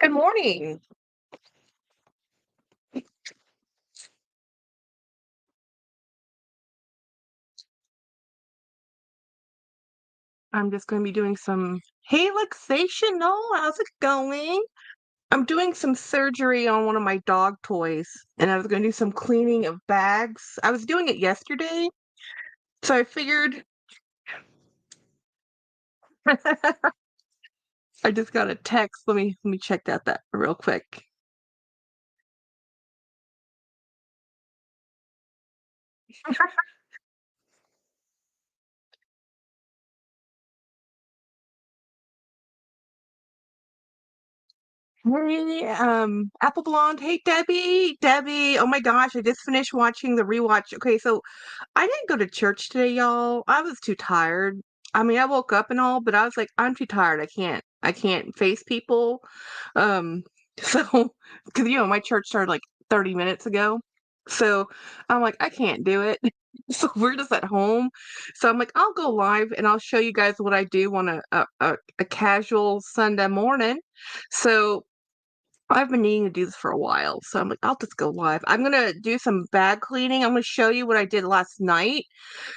Good morning. I'm just going to be doing some relaxation. No, how's it going? I'm doing some surgery on one of my dog toys, and I was going to do some cleaning of bags. I was doing it yesterday, so I figured I just got a text. Let me check that real quick. Hey, Apple Blonde. Hey, Debbie. Debbie. Oh my gosh, I just finished watching the rewatch. Okay, so I didn't go to church today, y'all. I was too tired. I mean, I woke up and all, but I was like, I'm too tired. I can't face people. Um, so, because my church started like 30 minutes ago. So I'm like, I can't do it. So we're just at home. So I'm like, I'll go live and I'll show you guys what I do on a casual Sunday morning. So I've been needing to do this for a while, so I'm like, I'll just go live. I'm gonna do some bag cleaning. I'm gonna show you what I did last night.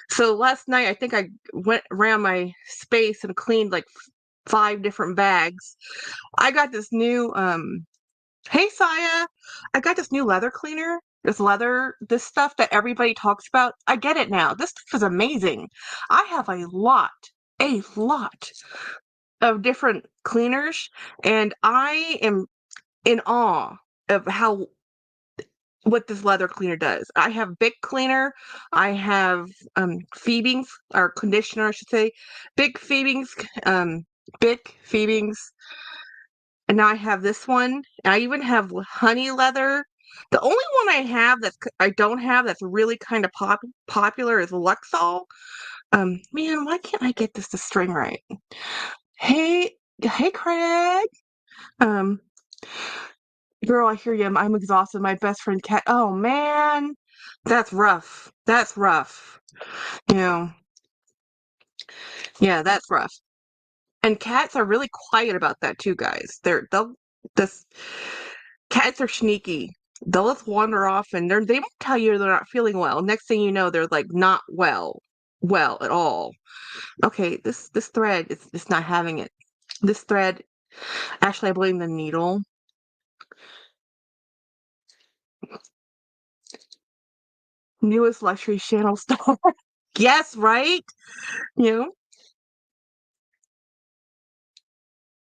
So last night, I think I went around my space and cleaned like five different bags. I got this new, hey Saya, I got this new leather cleaner. This stuff that everybody talks about. I get it now. This stuff is amazing. I have a lot of different cleaners, and I am in awe of how what this leather cleaner does. I have Bic cleaner, I have Phoebings or conditioner, I should say, Bic Phoebings, Bic Phoebings, and now I have this one. And I even have honey leather. The only one I don't have that's really kind of popular is Luxol. Man, why can't I get this to string right? Hey, hey, Craig. Um, Girl, I hear you. I'm exhausted. My best friend cat. Oh man, that's rough. That's rough. You know, yeah, that's rough. And cats are really quiet about that too, guys. They'll this cats are sneaky. They'll just wander off and they won't tell you they're not feeling well. Next thing you know, they're like not well at all. Okay, this thread it's not having it. This thread, actually, I blame the needle. Newest luxury channel star. Yes, right? You know.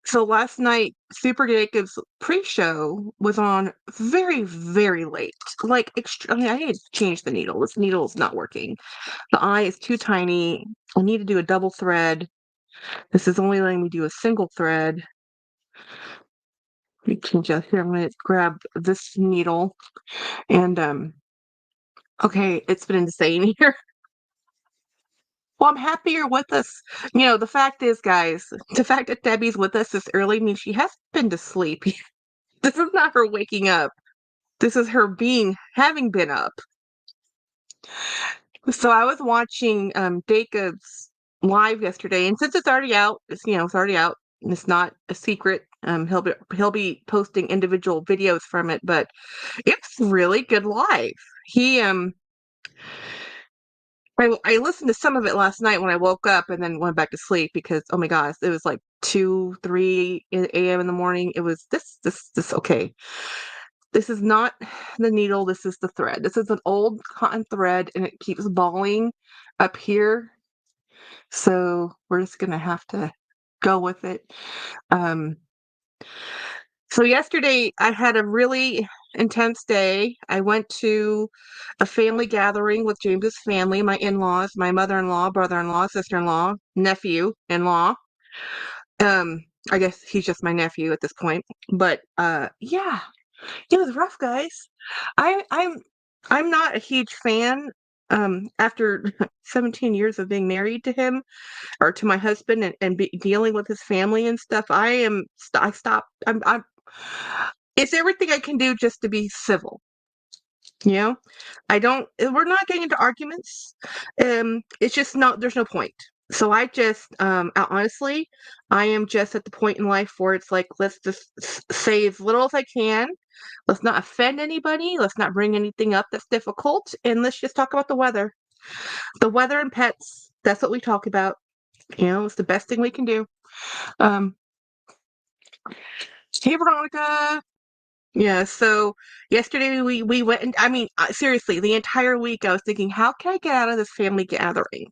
So last night, Super Jacob's pre-show was on very, very late. Like, I mean, I need to change the needle. This needle is not working. The eye is too tiny. I need to do a double thread. This is only letting me do a single thread. Let me change that here. I'm going to grab this needle. And, okay, it's been insane here. Well, I'm happy you're with us. The fact is, guys, the fact that Debbie's with us this early means she hasn't been to sleep. This is not her waking up. This is her having been up. So I was watching Jacob's live yesterday, and since it's already out, it's already out. And it's not a secret. He'll be posting individual videos from it, but it's really good live. He I listened to some of it last night when I woke up and then went back to sleep because oh my gosh, it was like 2, 3 a.m. in the morning. It was this okay. This is not the needle, this is the thread. This is an old cotton thread and it keeps balling up here. So we're just gonna have to go with it. Um, so yesterday I had a really intense day. I went to a family gathering with James's family, my in-laws, my mother-in-law, brother-in-law, sister-in-law, nephew-in-law. I guess he's just my nephew at this point. But yeah, it was rough, guys. I'm not a huge fan. After 17 years of being married to him or to my husband and dealing with his family and stuff, I stopped. It's everything I can do just to be civil. You know, I don't. We're not getting into arguments. It's just not. There's no point. So I just, honestly, I am just at the point in life where it's like, let's just say as little as I can. Let's not offend anybody. Let's not bring anything up that's difficult. And let's just talk about the weather. The weather and pets. That's what we talk about. It's the best thing we can do. Um, hey, Veronica. Yeah, so yesterday we went and I mean, seriously, the entire week I was thinking, how can I get out of this family gathering?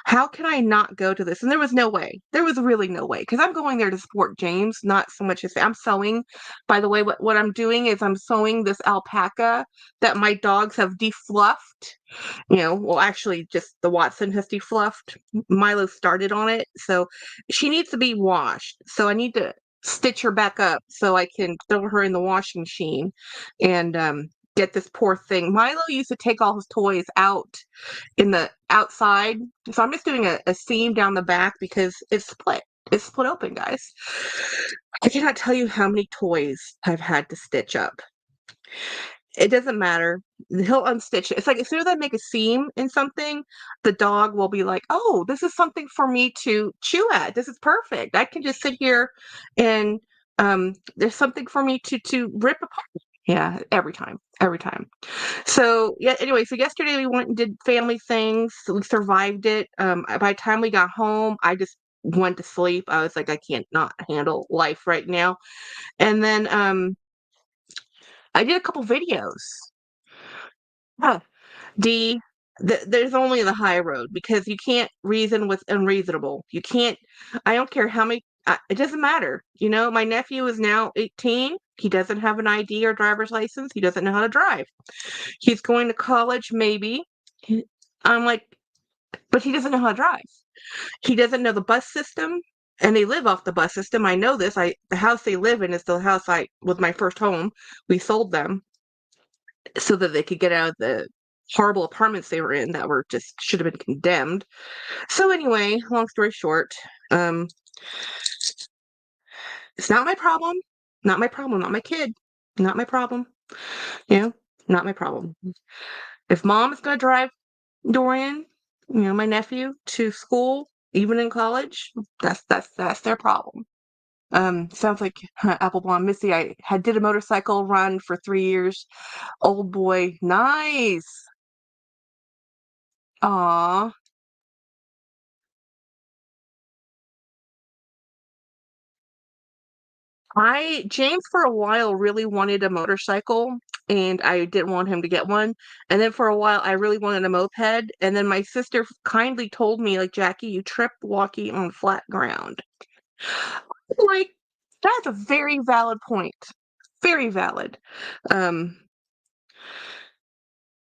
How can I not go to this? And there was no way. There was really no way because I'm going there to support James, not so much as I'm sewing. By the way, what I'm doing is I'm sewing this alpaca that my dogs have defluffed. Well, actually, just the Watson has defluffed. Milo started on it, so she needs to be washed. So I need to stitch her back up so I can throw her in the washing machine and get this poor thing. Milo used to take all his toys out in the outside, so I'm just doing a seam down the back because it's split. It's split open, guys. I cannot tell you how many toys I've had to stitch up. It doesn't matter. He'll unstitch it. It's like as soon as I make a seam in something, the dog will be like, "Oh, this is something for me to chew at. This is perfect. I can just sit here and there's something for me to rip apart." Yeah, every time, every time. So yeah. Anyway, so yesterday we went and did family things. We survived it. By the time we got home, I just went to sleep. I was like, I can't not handle life right now. And then I did a couple videos. Huh. D, there's only the high road because you can't reason with unreasonable. You can't, I don't care how many, it doesn't matter. My nephew is now 18. He doesn't have an ID or driver's license. He doesn't know how to drive. He's going to college, maybe. I'm like, but he doesn't know how to drive. He doesn't know the bus system. And they live off the bus system. I know this. The house they live in is the house I was my first home. We sold them so that they could get out of the horrible apartments they were in that were just should have been condemned. So anyway, long story short, um, it's not my problem. Not my problem. Not my kid. Not my problem. You know, not my problem. If mom is gonna drive Dorian, my nephew, to school, even in college, that's their problem. Sounds like Apple Blonde Missy. I had did a motorcycle run for 3 years. Old boy, nice. Aw. James for a while really wanted a motorcycle and I didn't want him to get one. And then for a while I really wanted a moped. And then my sister kindly told me, like, Jackie, you trip walking on flat ground. Like, that's a very valid point. Very valid. Um,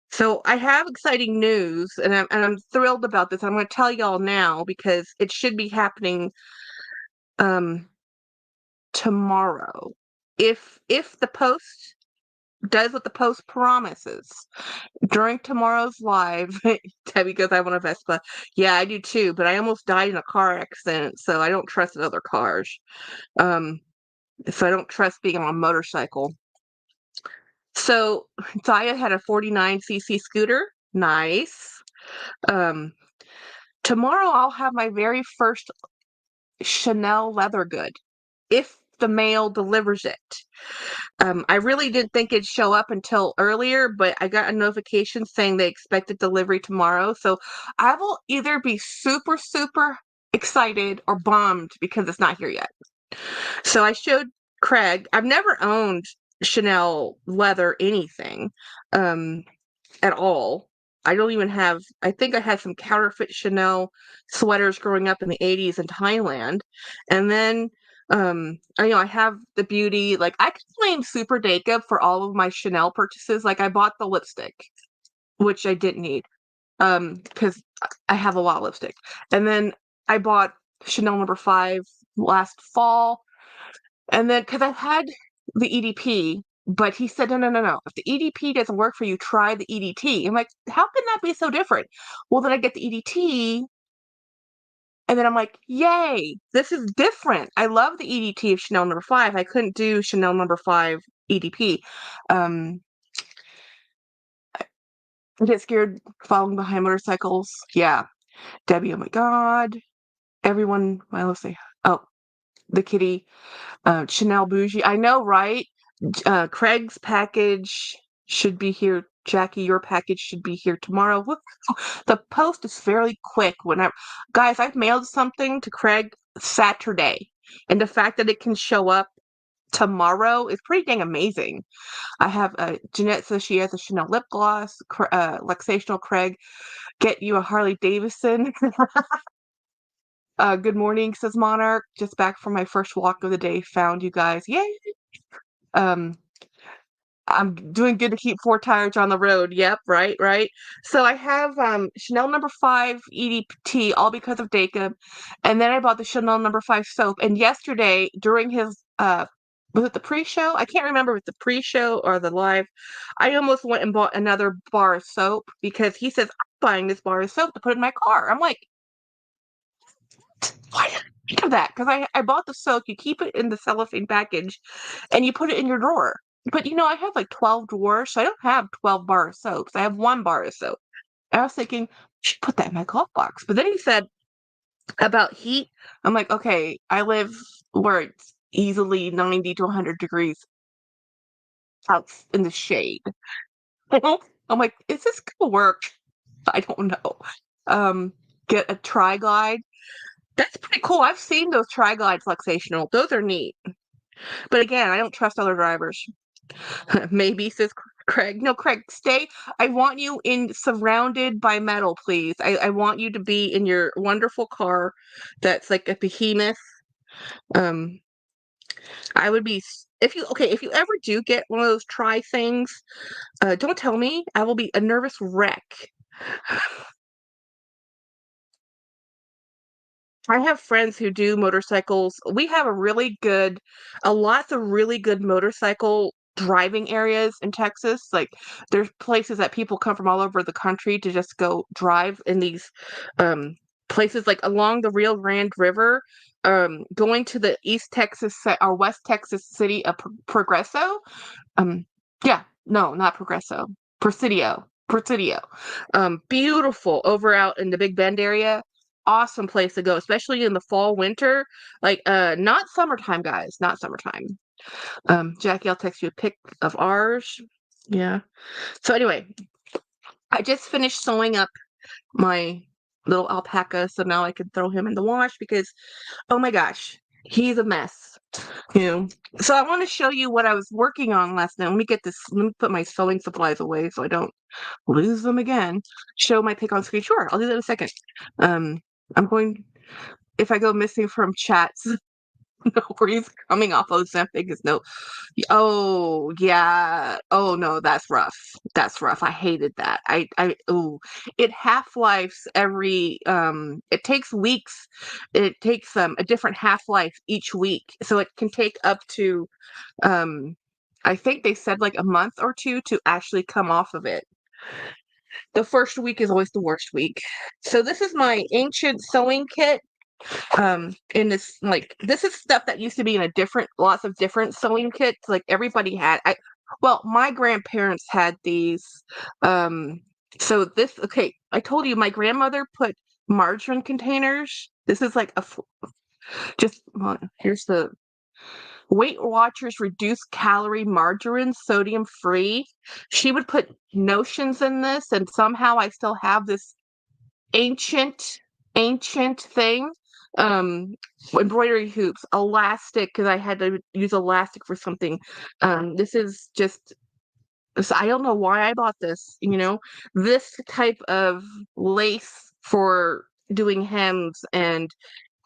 so I have exciting news and I'm thrilled about this. I'm gonna tell y'all now because it should be happening um tomorrow. If the post does what the post promises during tomorrow's live. Debbie goes, I want a Vespa. Yeah, I do too, but I almost died in a car accident, so I don't trust other cars. Um, so I don't trust being on a motorcycle. So Zaya had a 49cc scooter. Nice. Um, tomorrow I'll have my very first Chanel leather good if the mail delivers it. I really didn't think it'd show up until earlier, but I got a notification saying they expected delivery tomorrow. So I will either be super, super excited or bummed because it's not here yet. So I showed Craig, I've never owned Chanel leather anything at all. I don't even have, I think I had some counterfeit Chanel sweaters growing up in the 80s in Thailand. And then I have the beauty, like I could blame Super Jacob for all of my Chanel purchases. Like I bought the lipstick, which I didn't need, because I have a lot of lipstick. And then I bought Chanel number 5 last fall. And then because I had the EDP, but he said, no, no, no, no. If the EDP doesn't work for you, try the EDT. I'm like, how can that be so different? Well, then I get the EDT and then I'm like, yay, this is different. I love the EDT of Chanel number 5. I couldn't do Chanel number 5 EDP. Um, I get scared following behind motorcycles. Yeah. Debbie, oh my God. everyone, well, let's see. Oh, the kitty, Chanel Bougie. I know, right? Craig's package should be here. Jackie, your package should be here tomorrow. Look, the post is fairly quick. Whenever, guys, I've mailed something to Craig Saturday, and the fact that it can show up tomorrow is pretty dang amazing. I have Jeanette says she has a Chanel lip gloss. Luxational Craig, get you a Harley Davidson. Good morning, says Monarch. Just back from my first walk of the day. Found you guys. Yay! Um, I'm doing good to keep four tires on the road. Yep, right, right. So I have Chanel number 5 EDT, all because of Jacob. And then I bought the Chanel number 5 soap. And yesterday, during his was it the pre-show? I can't remember if it's the pre-show or the live. I almost went and bought another bar of soap because he says, I'm buying this bar of soap to put in my car. I'm like, why did I think of that? Because I bought the soap, you keep it in the cellophane package, and you put it in your drawer. But I have like 12 drawers, so I don't have 12 bar of soaps. I have one bar of soap. I was thinking, I should put that in my glove box. But then he said about heat. I'm like, okay, I live where it's easily 90 to 100 degrees out in the shade. I'm like, is this gonna work? I don't know. Um, get a tri-glide. That's pretty cool. I've seen those tri-glide fluxational. Those are neat. But again, I don't trust other drivers. Maybe, says Craig. No, Craig, stay. I want you in surrounded by metal, please. I want you to be in your wonderful car that's like a behemoth. Um, I would be if you ever do get one of those try things, don't tell me. I will be a nervous wreck. I have friends who do motorcycles. We have lots of really good motorcycle driving areas in Texas. Like there's places that people come from all over the country to just go drive in these um places like along the Rio Grande River, going to the East Texas or West Texas city of Progreso. Um yeah, no, not Progreso. Presidio. Presidio. Beautiful over out in the Big Bend area, awesome place to go, especially in the fall, winter. Like, not summertime, guys, not summertime. Jackie, I'll text you a pic of ours. Yeah. So anyway, I just finished sewing up my little alpaca, so now I can throw him in the wash because, oh my gosh, he's a mess. You know. So I want to show you what I was working on last night. Let me put my sewing supplies away so I don't lose them again. Show my pic on screen. Sure, I'll do that in a second. Um, I'm going if I go missing from chats, no worries. Coming off Ozempic is no. Oh yeah. Oh no, that's rough. That's rough. I hated that. Oh, it half lives every. It takes weeks. It takes a different half life each week, so it can take up to um. I think they said like a month or two to actually come off of it. The first week is always the worst week. So this is my ancient sewing kit. In this is stuff that used to be in lots of different sewing kits. Like everybody had. My grandparents had these. Um, so this okay. I told you my grandmother put margarine containers. This is like here's the Weight Watchers reduced calorie margarine, sodium free. She would put notions in this, and somehow I still have this ancient thing. um Embroidery hoops, elastic, because I had to use elastic for something. This is just I don't know why I bought this type of lace for doing hems, and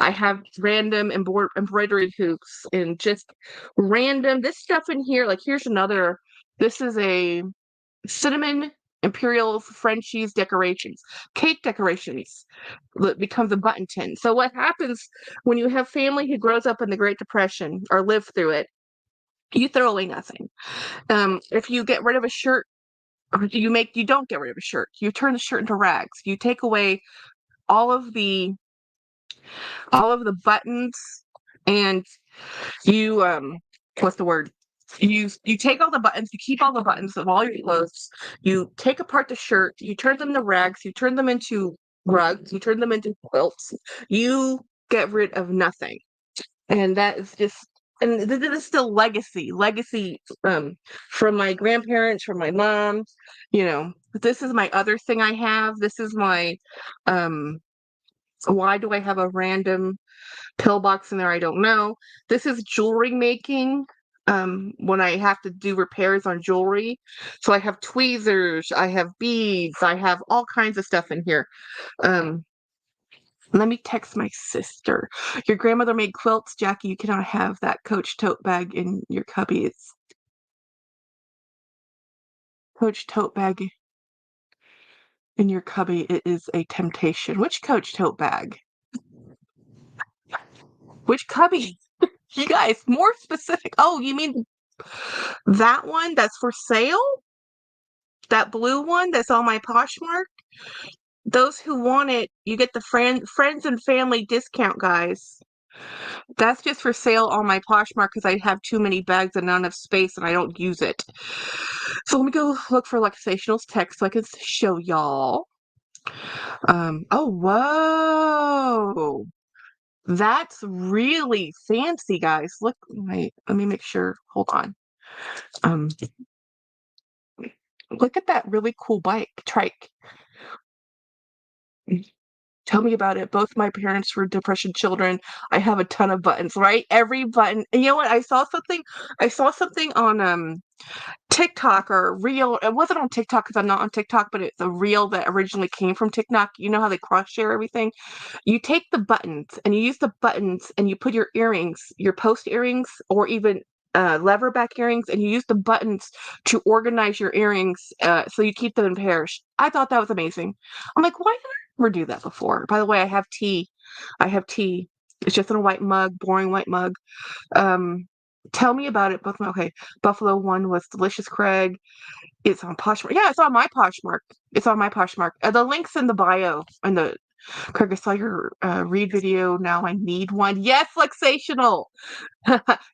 I have random embroidery hoops and just random this stuff in here. Like here's another. This is a cinnamon imperial French cheese decorations, cake decorations that becomes a button tin. So what happens when you have family who grows up in the Great Depression or lived through it? You throw away nothing. If you get rid of a shirt, or you don't get rid of a shirt. You turn the shirt into rags. You take away all of the buttons, and you what's the word? You take all the buttons, you keep all the buttons of all your clothes, you take apart the shirt, you turn them to rags, you turn them into rugs, you turn them into quilts, you get rid of nothing. And that is just, and this is still legacy, from my grandparents, from my mom, you know. This is my other thing I have. This is my, um, why do I have a random pillbox in there? I don't know. This is jewelry making. When I have to do repairs on jewelry. So I have tweezers, I have beads, I have all kinds of stuff in here. Um, Let me text my sister. Your grandmother made quilts, Jackie. You cannot have that Coach tote bag in your cubby. It's Coach tote bag in your cubby. It is a temptation. Which Coach tote bag? Which cubby? You guys, more specific. Oh, you mean that one that's for sale? That blue one that's on my Poshmark? Those who want it, you get the friends and family discount, guys. That's just for sale on my Poshmark because I have too many bags and not enough space and I don't use it. So let me go look for Luxational's text so I can show y'all. Oh, whoa. That's really fancy, guys. Look, wait, let me make sure. Hold on. Um, Look at that really cool trike. Tell me about it. Both my parents were depression children. I have a ton of buttons, right? Every button. And you know what? I saw something on TikTok or reel. It wasn't on TikTok because I'm not on TikTok, but it's a reel that originally came from TikTok. You know how they cross share everything? You take the buttons and you use the buttons and you put your earrings, your post earrings, or even lever back earrings, and you use the buttons to organize your earrings so you keep them in pairs. I thought that was amazing. I'm like, why did I never do that before? By the way, I have tea. I have tea. It's just in a white mug, boring white mug. Um, Tell me about it. Okay, Buffalo one was delicious, Craig. It's on Poshmark. Yeah, it's on my Poshmark. It's on my Poshmark. The link's in the bio. And the Craig, I saw your read video. Now I need one. Yes, Luxational.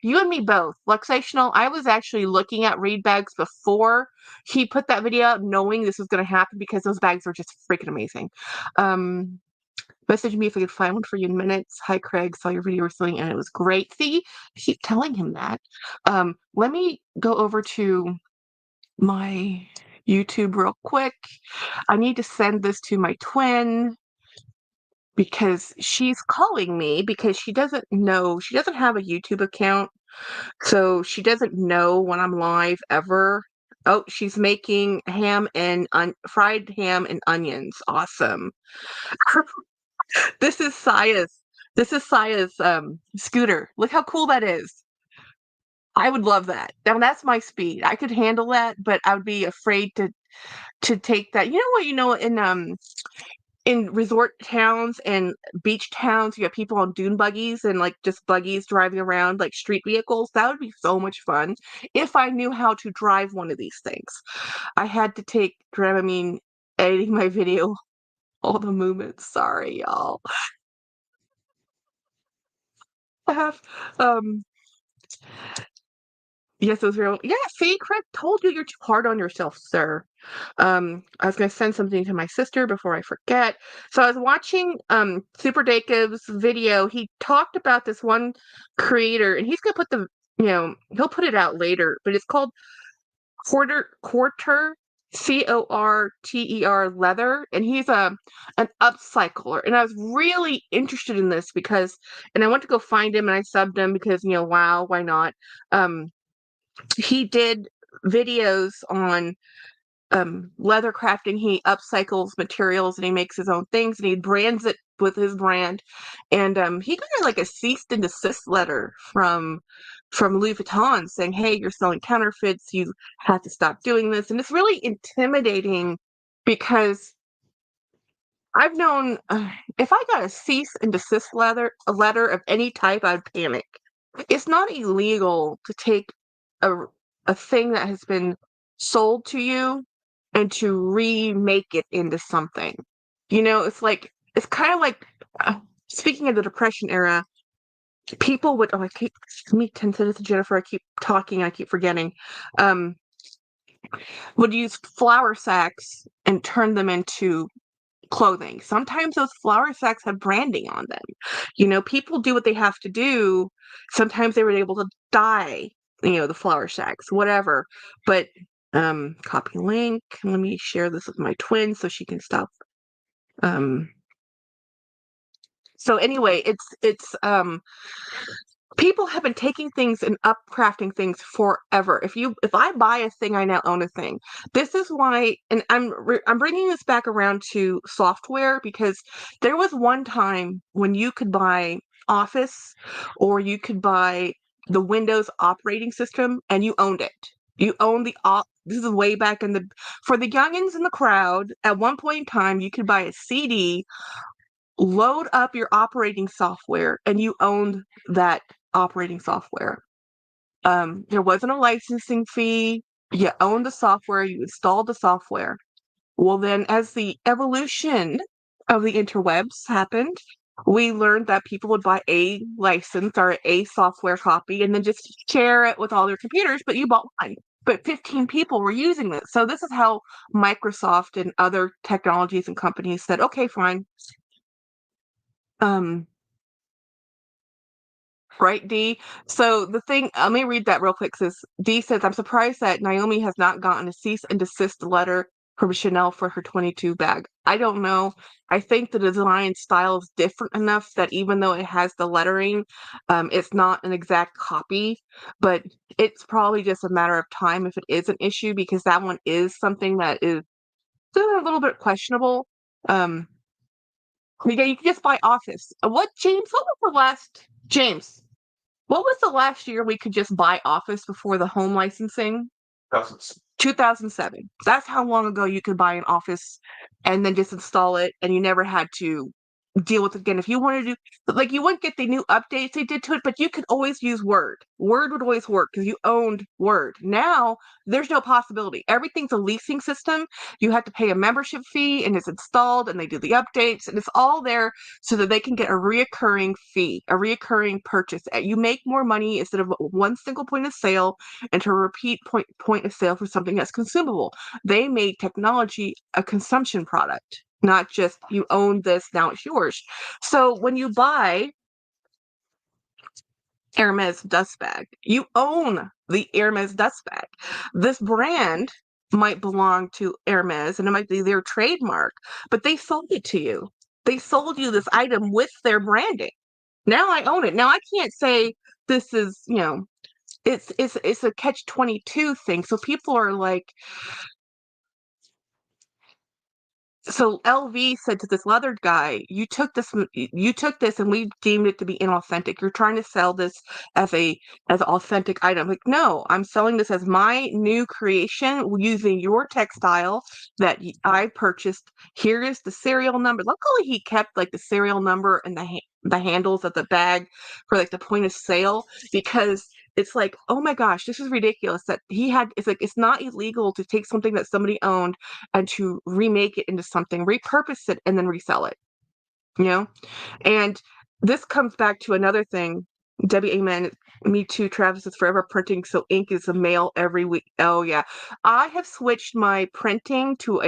You and me both. Luxational. I was actually looking at read bags before he put that video out, knowing this was going to happen because those bags are just freaking amazing. Message me if I could find one for you in minutes. Hi, Craig. Saw your video recently and it was great. See, I keep telling him that. Let me go over to my YouTube real quick. I need to send this to my twin because she's calling me because she doesn't have a YouTube account. So she doesn't know when I'm live ever. Oh, she's making fried ham and onions. Awesome. This is Saya's scooter. Look how cool that is. I would love that. Now that's my speed. I could handle that, but I would be afraid to take that. You know what? In resort towns and beach towns, you have people on dune buggies and like just buggies driving around like street vehicles. That would be so much fun if I knew how to drive one of these things. I had to take Dramamine editing my video, all the movements. Sorry, y'all. I have yes, it was real. Yeah, see, Craig told you you're too hard on yourself, sir. I was gonna send something to my sister before I forget. So I was watching Super Dakov's video. He talked about this one creator, and he's gonna put he'll put it out later, but it's called Quarter Corter leather, and he's an upcycler. And I was really interested in this and I went to go find him and I subbed him because wow, why not? He did videos on leather crafting. He upcycles materials and he makes his own things and he brands it with his brand. And he got like a cease and desist letter from Louis Vuitton saying, hey, you're selling counterfeits, you have to stop doing this. And it's really intimidating because I've known if I got a cease and desist a letter of any type, I'd panic. It's not illegal to take a thing that has been sold to you and to remake it into something. It's kind of like speaking of the Depression era, people would give me 10 seconds to Jennifer. I keep talking, I keep forgetting. Would use flour sacks and turn them into clothing. Sometimes those flour sacks have branding on them. You know, people do what they have to do. Sometimes they were able to dye, the flour sacks, whatever. But copy link. Let me share this with my twin so she can stop. Um, so anyway, it's people have been taking things and upcrafting things forever. If I buy a thing, I now own a thing. This is why, and I'm bringing this back around to software, because there was one time when you could buy Office or you could buy the Windows operating system and you owned it. You owned this is way back for the youngins in the crowd. At one point in time, you could buy a CD, load up your operating software, and you owned that operating software. There wasn't a licensing fee. You owned the software, you installed the software. Well, then, as the evolution of the interwebs happened, we learned that people would buy a license or a software copy and then just share it with all their computers, but you bought one. But 15 people were using this. So this is how Microsoft and other technologies and companies said, okay, fine. Right, D? So the thing, let me read that real quick. Says D says, I'm surprised that Naomi has not gotten a cease and desist letter from Chanel for her 22 bag. I don't know. I think the design style is different enough that even though it has the lettering, it's not an exact copy, but it's probably just a matter of time if it is an issue, because that one is something that is still a little bit questionable. Um, yeah, you can just buy Office. James, what was the last, James? What was the last year we could just buy Office before the home licensing? 2007. That's how long ago you could buy an Office and then just install it, and you never had to deal with it again. If you wanted to, like, you wouldn't get the new updates they did to it, but you could always use Word. Word would always work because you owned Word. Now there's no possibility. Everything's a leasing system. You have to pay a membership fee, and it's installed, and they do the updates, and it's all there so that they can get a reoccurring fee, a reoccurring purchase. You make more money instead of one single point of sale and to repeat point of sale for something that's consumable. They made technology a consumption product, not just you own this, now it's yours. So when you buy Hermes dust bag, you own the Hermes dust bag. This brand might belong to Hermes and it might be their trademark, but they sold it to you. They sold you this item with their branding. Now I own it. Now I can't say this is, it's a catch-22 thing. So people are like, so LV said to this leather guy, you took this and we deemed it to be inauthentic. You're trying to sell this as an authentic item. Like, no, I'm selling this as my new creation using your textile that I purchased. Here is the serial number. Luckily, he kept like the serial number and the handles of the bag for like the point of sale, because it's like, oh my gosh, this is ridiculous that it's like, it's not illegal to take something that somebody owned and to remake it into something, repurpose it, and then resell it, you know? And this comes back to another thing. Debbie, amen. Me too. Travis is forever printing, so ink is a mail every week. Oh yeah. I have switched my printing to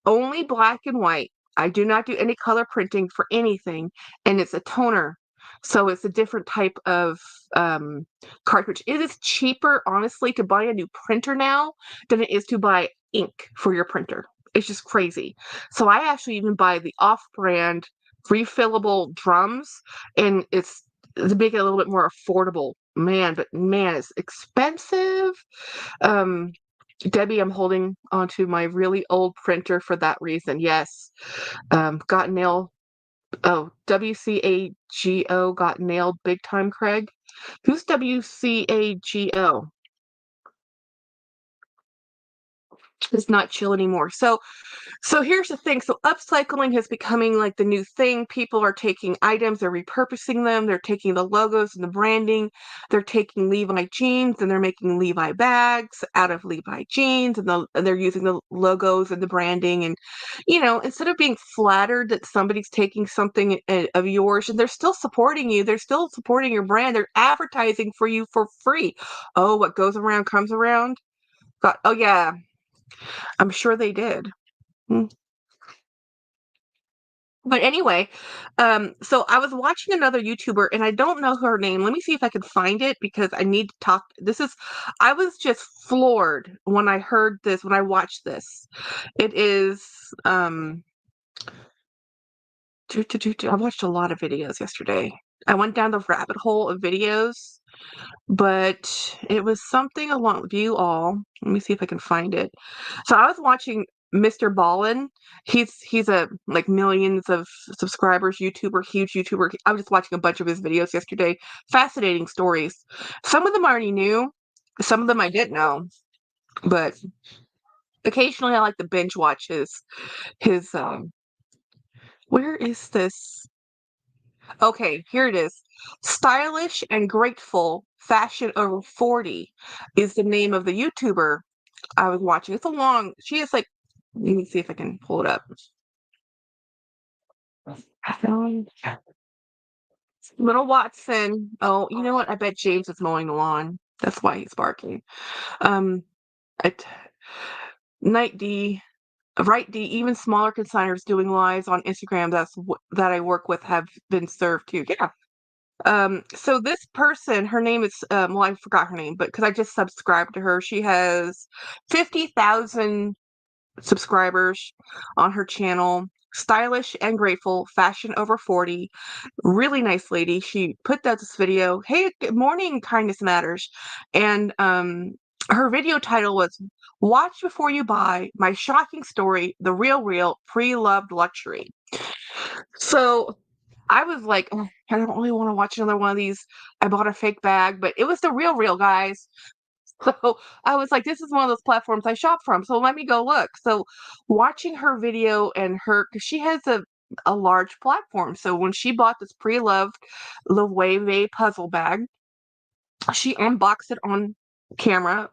only black and white. I do not do any color printing for anything, and it's a toner. So it's a different type of cartridge. It is cheaper, honestly, to buy a new printer now than it is to buy ink for your printer. It's just crazy. So I actually even buy the off-brand refillable drums, and it's to make it a little bit more affordable. But man, it's expensive. Um, Debbie, I'm holding onto my really old printer for that reason. Yes. Got nailed. Oh, WCAGO got nailed big time, Craig. Who's WCAGO? It's not chill anymore. So here's the thing. So upcycling is becoming like the new thing. People are taking items, they're repurposing them, they're taking the logos and the branding, they're taking Levi jeans and they're making Levi bags out of Levi jeans, and they're using the logos and the branding. And, instead of being flattered that somebody's taking something of yours, and they're still supporting you, they're still supporting your brand, they're advertising for you for free. Oh, what goes around comes around. Oh, yeah, I'm sure they did. Hmm. But anyway, so I was watching another YouTuber and I don't know her name. Let me see if I can find it because I need to talk. I was just floored when I heard this, when I watched this. It is, I watched a lot of videos yesterday. I went down the rabbit hole of videos, but it was something along view all. Let me see if I can find it. So I was watching Mr. Ballin. He's a like millions of subscribers YouTuber, huge YouTuber. I was just watching a bunch of his videos yesterday. Fascinating stories. Some of them I already knew, some of them I didn't know, but occasionally I like to binge watch his where is this? Okay, here it is. Stylish and Grateful Fashion Over 40 is the name of the YouTuber I was watching. It's a long, she is like, let me see if I can pull it up. Um, Little Watson. Oh, you know what? I bet James is mowing the lawn. That's why he's barking. Um, at Night D, Right D, even smaller consigners doing lives on Instagram that I work with have been served too. Yeah. So this person, her name is, well, I forgot her name, but because I just subscribed to her, she has 50,000 subscribers on her channel. Stylish and Grateful, Fashion Over 40. Really nice lady. She put out this video. Hey, good morning, Kindness Matters. And her video title was Watch Before You Buy My Shocking Story, The Real Pre-Loved Luxury. So I was like, "Oh, I don't really want to watch another one of these. I bought a fake bag, but it was the real, guys." So I was like, this is one of those platforms I shop from. So let me go look. So watching her video and because she has a large platform. So when she bought this pre-loved Loewe puzzle bag, she unboxed it on camera.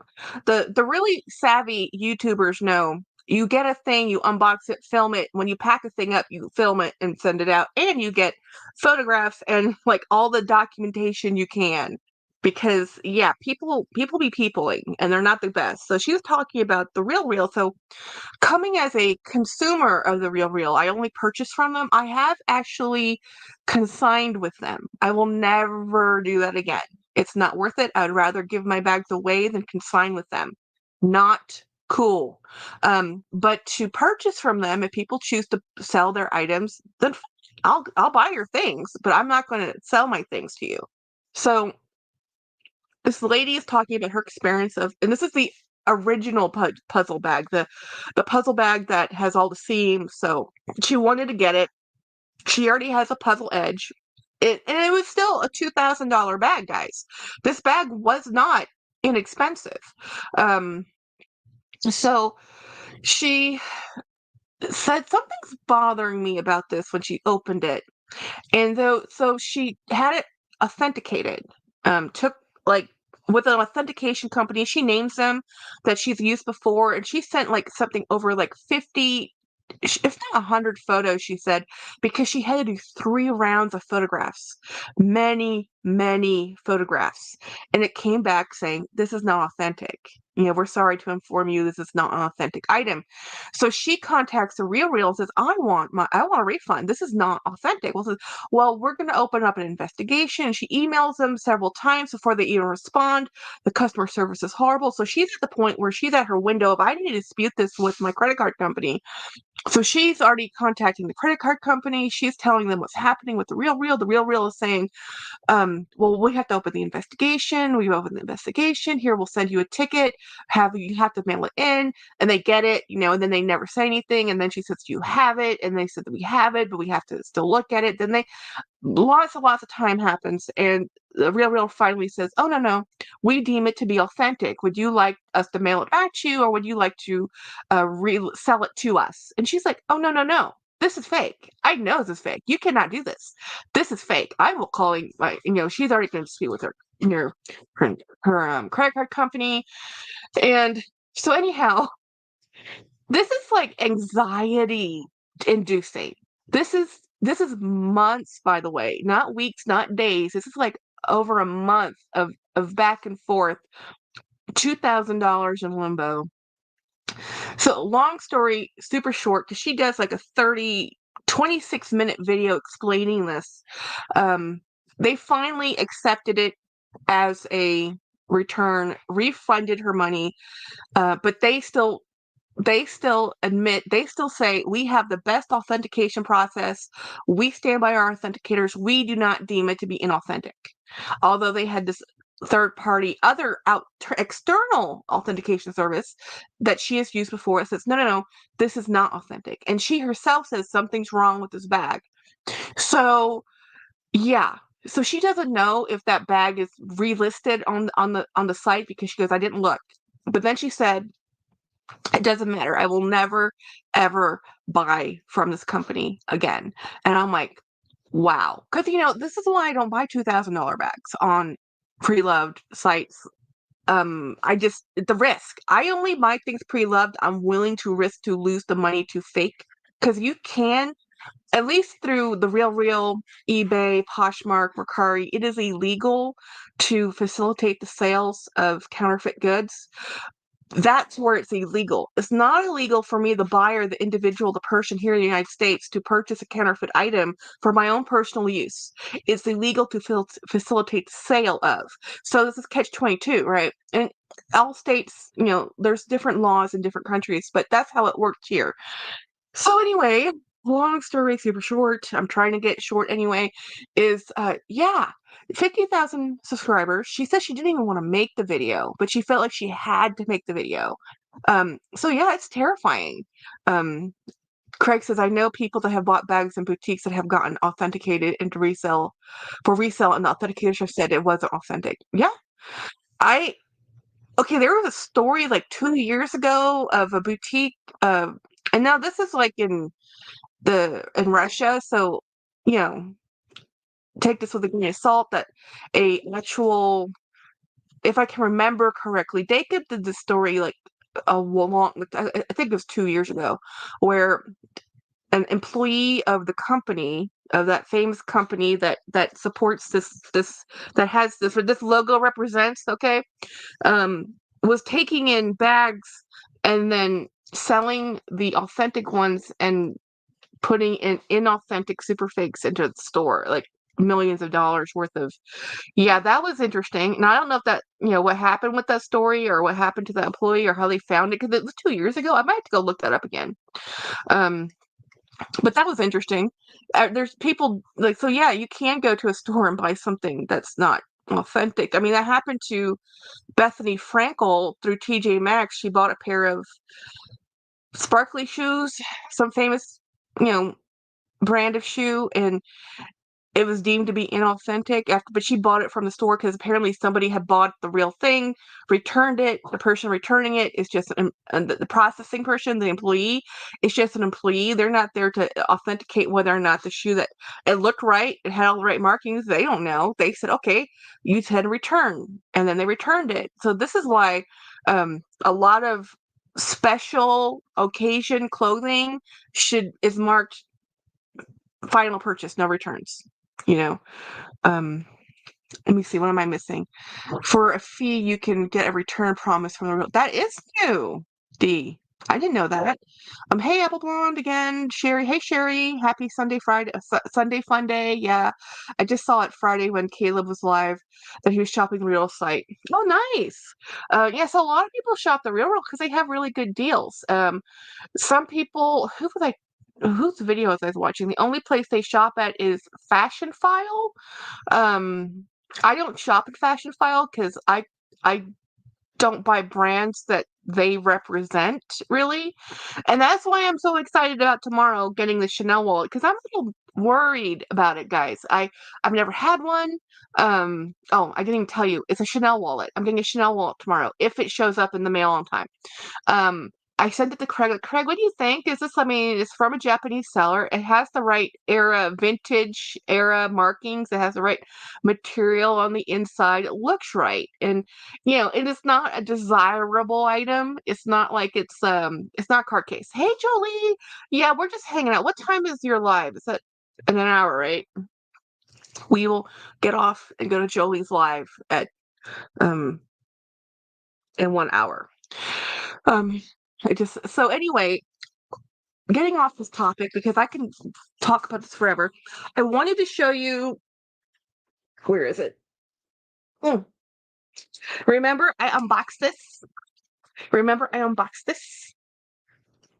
The really savvy YouTubers know you get a thing, you unbox it, film it. When you pack a thing up, you film it and send it out, and you get photographs and like all the documentation you can. Because yeah, people be peopling and they're not the best. So she was talking about the real. So coming as a consumer of the real, I only purchase from them. I have actually consigned with them. I will never do that again. It's not worth it. I'd rather give my bags away than consign with them. Not cool. But to purchase from them, if people choose to sell their items, then I'll buy your things, but I'm not going to sell my things to you. So this lady is talking about her experience of, and this is the original puzzle bag, the puzzle bag that has all the seams. So she wanted to get it. She already has a puzzle edge. And it was still a $2,000 bag, guys. This bag was not inexpensive. Um, so she said something's bothering me about this when she opened it. And so she had it authenticated. Took like with an authentication company, she names them that she's used before, and she sent like something over like 50, if not 100 photos, she said, because she had to do 3 rounds of photographs, many photographs, and it came back saying this is not authentic. We're sorry to inform you this is not an authentic item. So she contacts the real and says, I want a refund. This is not authentic. Well, we're going to open up an investigation. She emails them several times before they even respond. The customer service is horrible. So she's at the point where she's at her window of, I need to dispute this with my credit card company. So she's already contacting the credit card company. She's telling them what's happening with the real. The real is saying, well, we have to open the investigation. We open the investigation. Here, we'll send you a ticket. You have to mail it in, and they get it, and then they never say anything. And then she says, "Do you have it?" And they said that we have it, but we have to still look at it. Then lots of time happens, and the real finally says, "Oh no, we deem it to be authentic. Would you like us to mail it back to you, or would you like to sell it to us?" And she's like, "Oh no. This is fake. I know this is fake. You cannot do this. This is fake. I will call she's already going to dispute with her credit card company." And so anyhow, this is like anxiety inducing. This is months, by the way, not weeks, not days. This is like over a month of back and forth, $2,000 in limbo. So long story super short, because she does like a 26-minute video explaining this. Um, they finally accepted it as a return, refunded her money, but they still say we have the best authentication process. We stand by our authenticators. We do not deem it to be inauthentic. Although they had this third party, other external authentication service that she has used before, it says, no, no, no, this is not authentic. And she herself says something's wrong with this bag. So, yeah. So she doesn't know if that bag is relisted on the site because she goes, I didn't look. But then she said, it doesn't matter. I will never, ever buy from this company again. And I'm like, wow. Because, this is why I don't buy $2,000 bags on pre-loved sites. The risk. I only buy things pre-loved. I'm willing to risk to lose the money to fake. Because you can, at least through the Real, eBay, Poshmark, Mercari, it is illegal to facilitate the sales of counterfeit goods. That's where it's illegal. It's not illegal for me, the buyer, the individual, the person here in the United States, to purchase a counterfeit item for my own personal use. It's illegal to facilitate the sale of. So this is catch-22, right? And all states, there's different laws in different countries, but that's how it works here. So anyway, long story super short, I'm trying to get short anyway, is yeah, 50,000 subscribers. She said she didn't even want to make the video, but she felt like she had to make the video. So yeah, it's terrifying. Um, Craig says, I know people that have bought bags in boutiques that have gotten authenticated into resale for resale, and the authenticator said it wasn't authentic. Yeah. I Okay, there was a story like 2 years ago of a boutique, and now this is like in Russia, so you know, take this with a grain of salt. That a actual, if I can remember correctly, Jacob did the story like I think it was 2 years ago, where an employee of the company, of that famous company that supports this that has this logo represents, okay, was taking in bags and then selling the authentic ones and putting in inauthentic super fakes into the store, like millions of dollars worth of. Yeah, that was interesting. And I don't know if that, what happened with that story or what happened to the employee or how they found it, because it was 2 years ago. I might have to go look that up again. Um, but that was interesting. There's people like, so yeah, you can go to a store and buy something that's not authentic. I mean, that happened to Bethany Frankel through TJ Maxx. She bought a pair of sparkly shoes, some famous, you know, brand of shoe, and it was deemed to be inauthentic after, but she bought it from the store because apparently somebody had bought the real thing, returned it. The person returning it is just the processing person, the employee, is just an employee. They're not there to authenticate whether or not the shoe, that it looked right, it had all the right markings. They don't know. They said, okay, you said return, and then they returned it. So this is why a lot of special occasion clothing is marked final purchase, no returns. You know, let me see, what am I missing? For a fee, you can get a return promise from the real. That is new. D. I didn't know that. Hey, Apple Blonde again, Sherry. Hey, Sherry. Happy Sunday, Friday, Sunday fun day. Yeah, I just saw it Friday when Caleb was live that he was shopping the real site. Oh, nice. Yeah, so a lot of people shop the real because they have really good deals. Some people, whose video was I watching? The only place they shop at is Fashion File. I don't shop at Fashion File because I don't buy brands that they represent, really. And that's why I'm so excited about tomorrow getting the Chanel wallet, because I'm a little worried about it, guys. I've never had one. Oh, I didn't even tell you. It's a Chanel wallet. I'm getting a Chanel wallet tomorrow if it shows up in the mail on time. I sent it to Craig. Like, Craig, what do you think? It's from a Japanese seller. It has the right vintage era markings. It has the right material on the inside. It looks right. And, it is not a desirable item. It's not like it's not card case. Hey, Jolie. Yeah, we're just hanging out. What time is your live? Is that in an hour, right? We will get off and go to Jolie's live at in 1 hour. So anyway, getting off this topic because I can talk about this forever. I wanted to show you, where is it? Hmm. Remember I unboxed this? Remember I unboxed this?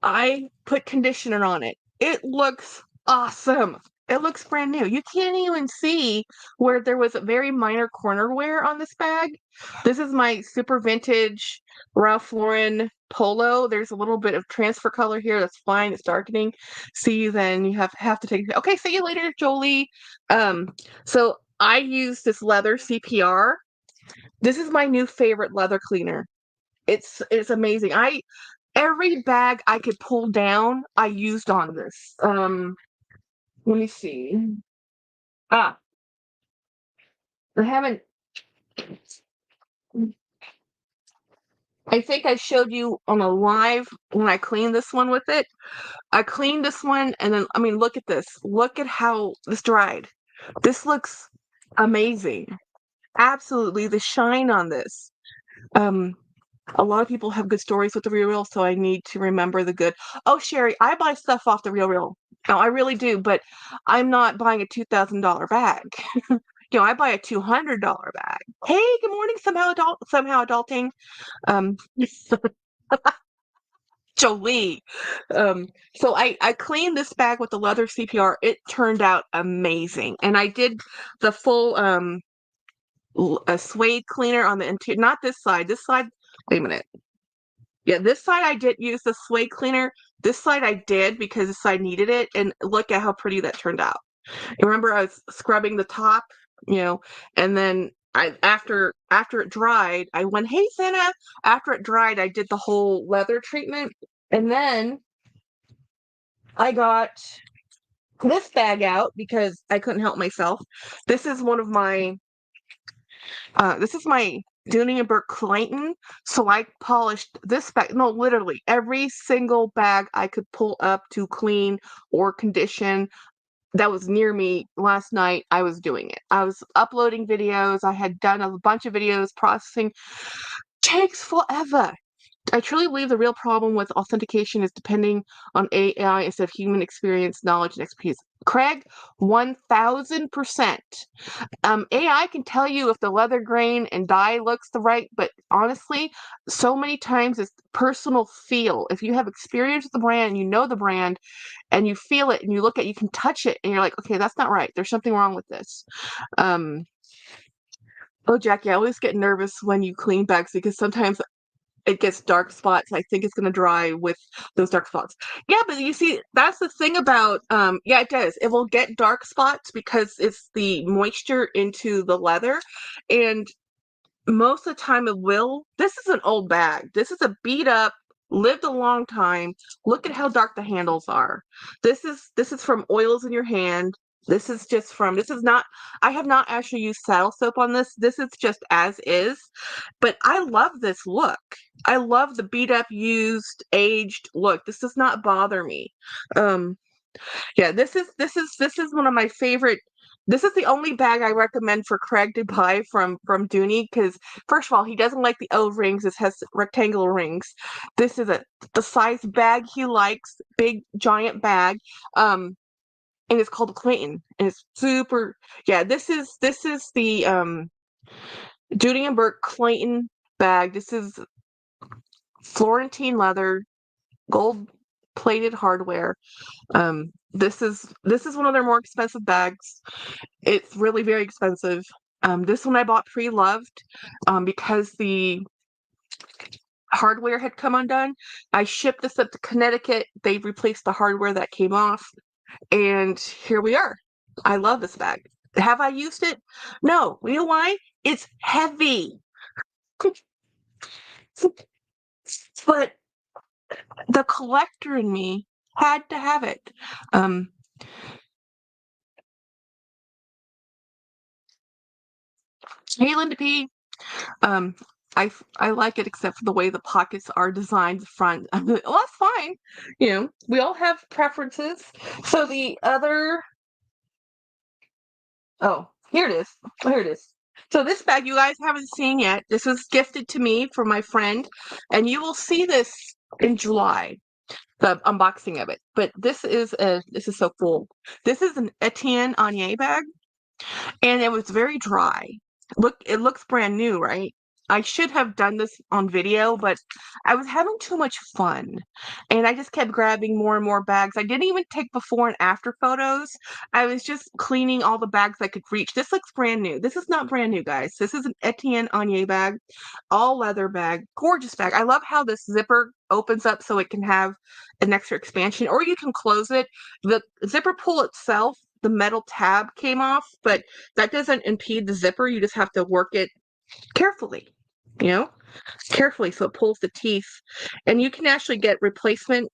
I put conditioner on it. It looks awesome. It looks brand new. You can't even see where there was a very minor corner wear on this bag. This is my super vintage Ralph Lauren polo. There's a little bit of transfer color here. That's fine. It's darkening. See, then you have to take. Okay, see you later, Jolie. So I use this leather CPR. This is my new favorite leather cleaner. It's amazing. Every bag I could pull down, I used on this. Let me see. Ah, I haven't. I think I showed you on a live when I cleaned this one with it. I cleaned this one, and then I mean, look at this. Look at how this dried. This looks amazing. Absolutely, the shine on this. Um, a lot of people have good stories with the Real Real, so I need to remember the good. Oh, Sherry, I buy stuff off the Real Real. No, I really do, but I'm not buying a $2,000 bag. I buy a $200 bag. Hey, good morning, somehow adulting. Um, Jolie. So I cleaned this bag with the leather CPR. It turned out amazing, and I did the full a suede cleaner on the interior. Not this side. This side. Wait a minute. Yeah, this side I did use the suede cleaner. This side I did because this side needed it, and look at how pretty that turned out. Remember, I was scrubbing the top, and then I after it dried, I went, "Hey, Santa." After it dried, I did the whole leather treatment, and then I got this bag out because I couldn't help myself. This is one of my this is my Dooney and Burke Clayton. So I polished this bag. No, literally every single bag I could pull up to clean or condition that was near me last night. I was doing it. I was uploading videos. I had done a bunch of videos. Processing takes forever. I truly believe the real problem with authentication is depending on AI instead of human experience, knowledge, and expertise. Craig, 1000%. AI can tell you if the leather grain and dye looks the right, but honestly, so many times it's personal feel. If you have experience with the brand, you know the brand, and you feel it, and you look at, you can touch it, and you're like, okay, that's not right. There's something wrong with this. Um, oh, Jackie, I always get nervous when you clean bags because sometimes it gets dark spots. I think it's going to dry with those dark spots. Yeah, but you see, that's the thing about, yeah, it does. It will get dark spots because it's the moisture into the leather. And most of the time it will. This is an old bag. This is a beat up, lived a long time. Look at how dark the handles are. This is from oils in your hand. This is not, I have not actually used saddle soap on this. This is just as is. But I love this look. I love the beat up, used, aged look. This does not bother me. Um, yeah, this is one of my favorite. This is the only bag I recommend for Craig to buy from Dooney because first of all, he doesn't like the O rings. This has rectangular rings. This is the size bag he likes, big giant bag. And it's called Clayton. And it's super. Yeah, this is the Dooney and Burke Clayton bag. This is Florentine leather, gold plated hardware. This is one of their more expensive bags. It's really very expensive. This one I bought pre-loved because the hardware had come undone. I shipped this up to Connecticut. They replaced the hardware that came off, and here we are. I love this bag. Have I used it? No. You know why? It's heavy. But the collector in me had to have it. Um, hey, Linda P. Um, I like it except for the way the pockets are designed front. I'm like, well, that's fine. We all have preferences. So the other, oh, here it is. Oh, here it is. So this bag you guys haven't seen yet. This was gifted to me from my friend, and you will see this in July. the unboxing of it. But this is so cool. This is an Etienne Anier bag, and it was very dry. Look, it looks brand new, right? I should have done this on video, but I was having too much fun and I just kept grabbing more and more bags. I didn't even take before and after photos. I was just cleaning all the bags I could reach. This looks brand new. This is not brand new, guys. This is an Etienne Anier bag, all leather bag, gorgeous bag. I love how this zipper opens up so it can have an extra expansion, or you can close it. The zipper pull itself, the metal tab came off, but that doesn't impede the zipper. You just have to work it carefully, you know, carefully so it pulls the teeth. And you can actually get replacement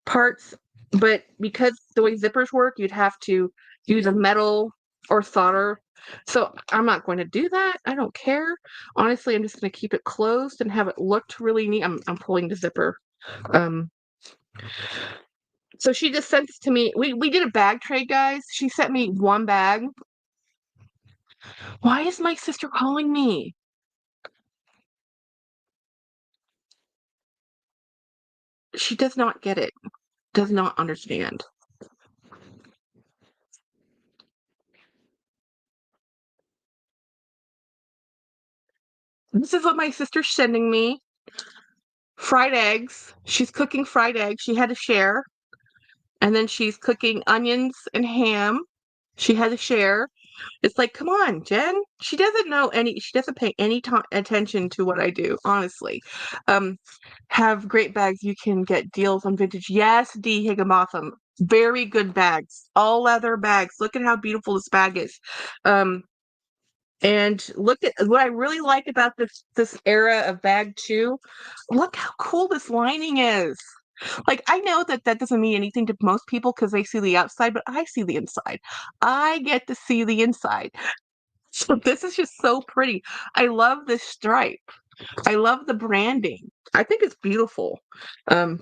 parts, but because the way zippers work, you'd have to use a metal or solder. So I'm not going to do that. I don't care. Honestly, I'm just going to keep it closed and have it looked really neat. I'm pulling the zipper. So she just sent this to me. We did a bag trade, guys. She sent me one bag. Why is my sister calling me? She does not get it. Does not understand. This is what my sister's sending me. Fried eggs. She's cooking fried eggs. She had to share. And then she's cooking onions and ham. She had to share. It's like, come on, Jen. She doesn't pay any attention to what I do, honestly. Um, have great bags. You can get deals on vintage. Yes, D. Higginbotham. Very good bags. All leather bags. Look at how beautiful this bag is. And look at what I really like about this era of bag too. Look how cool this lining is. Like, I know that that doesn't mean anything to most people because they see the outside, but I see the inside. I get to see the inside. So this is just so pretty. I love this stripe. I love the branding. I think it's beautiful. Um,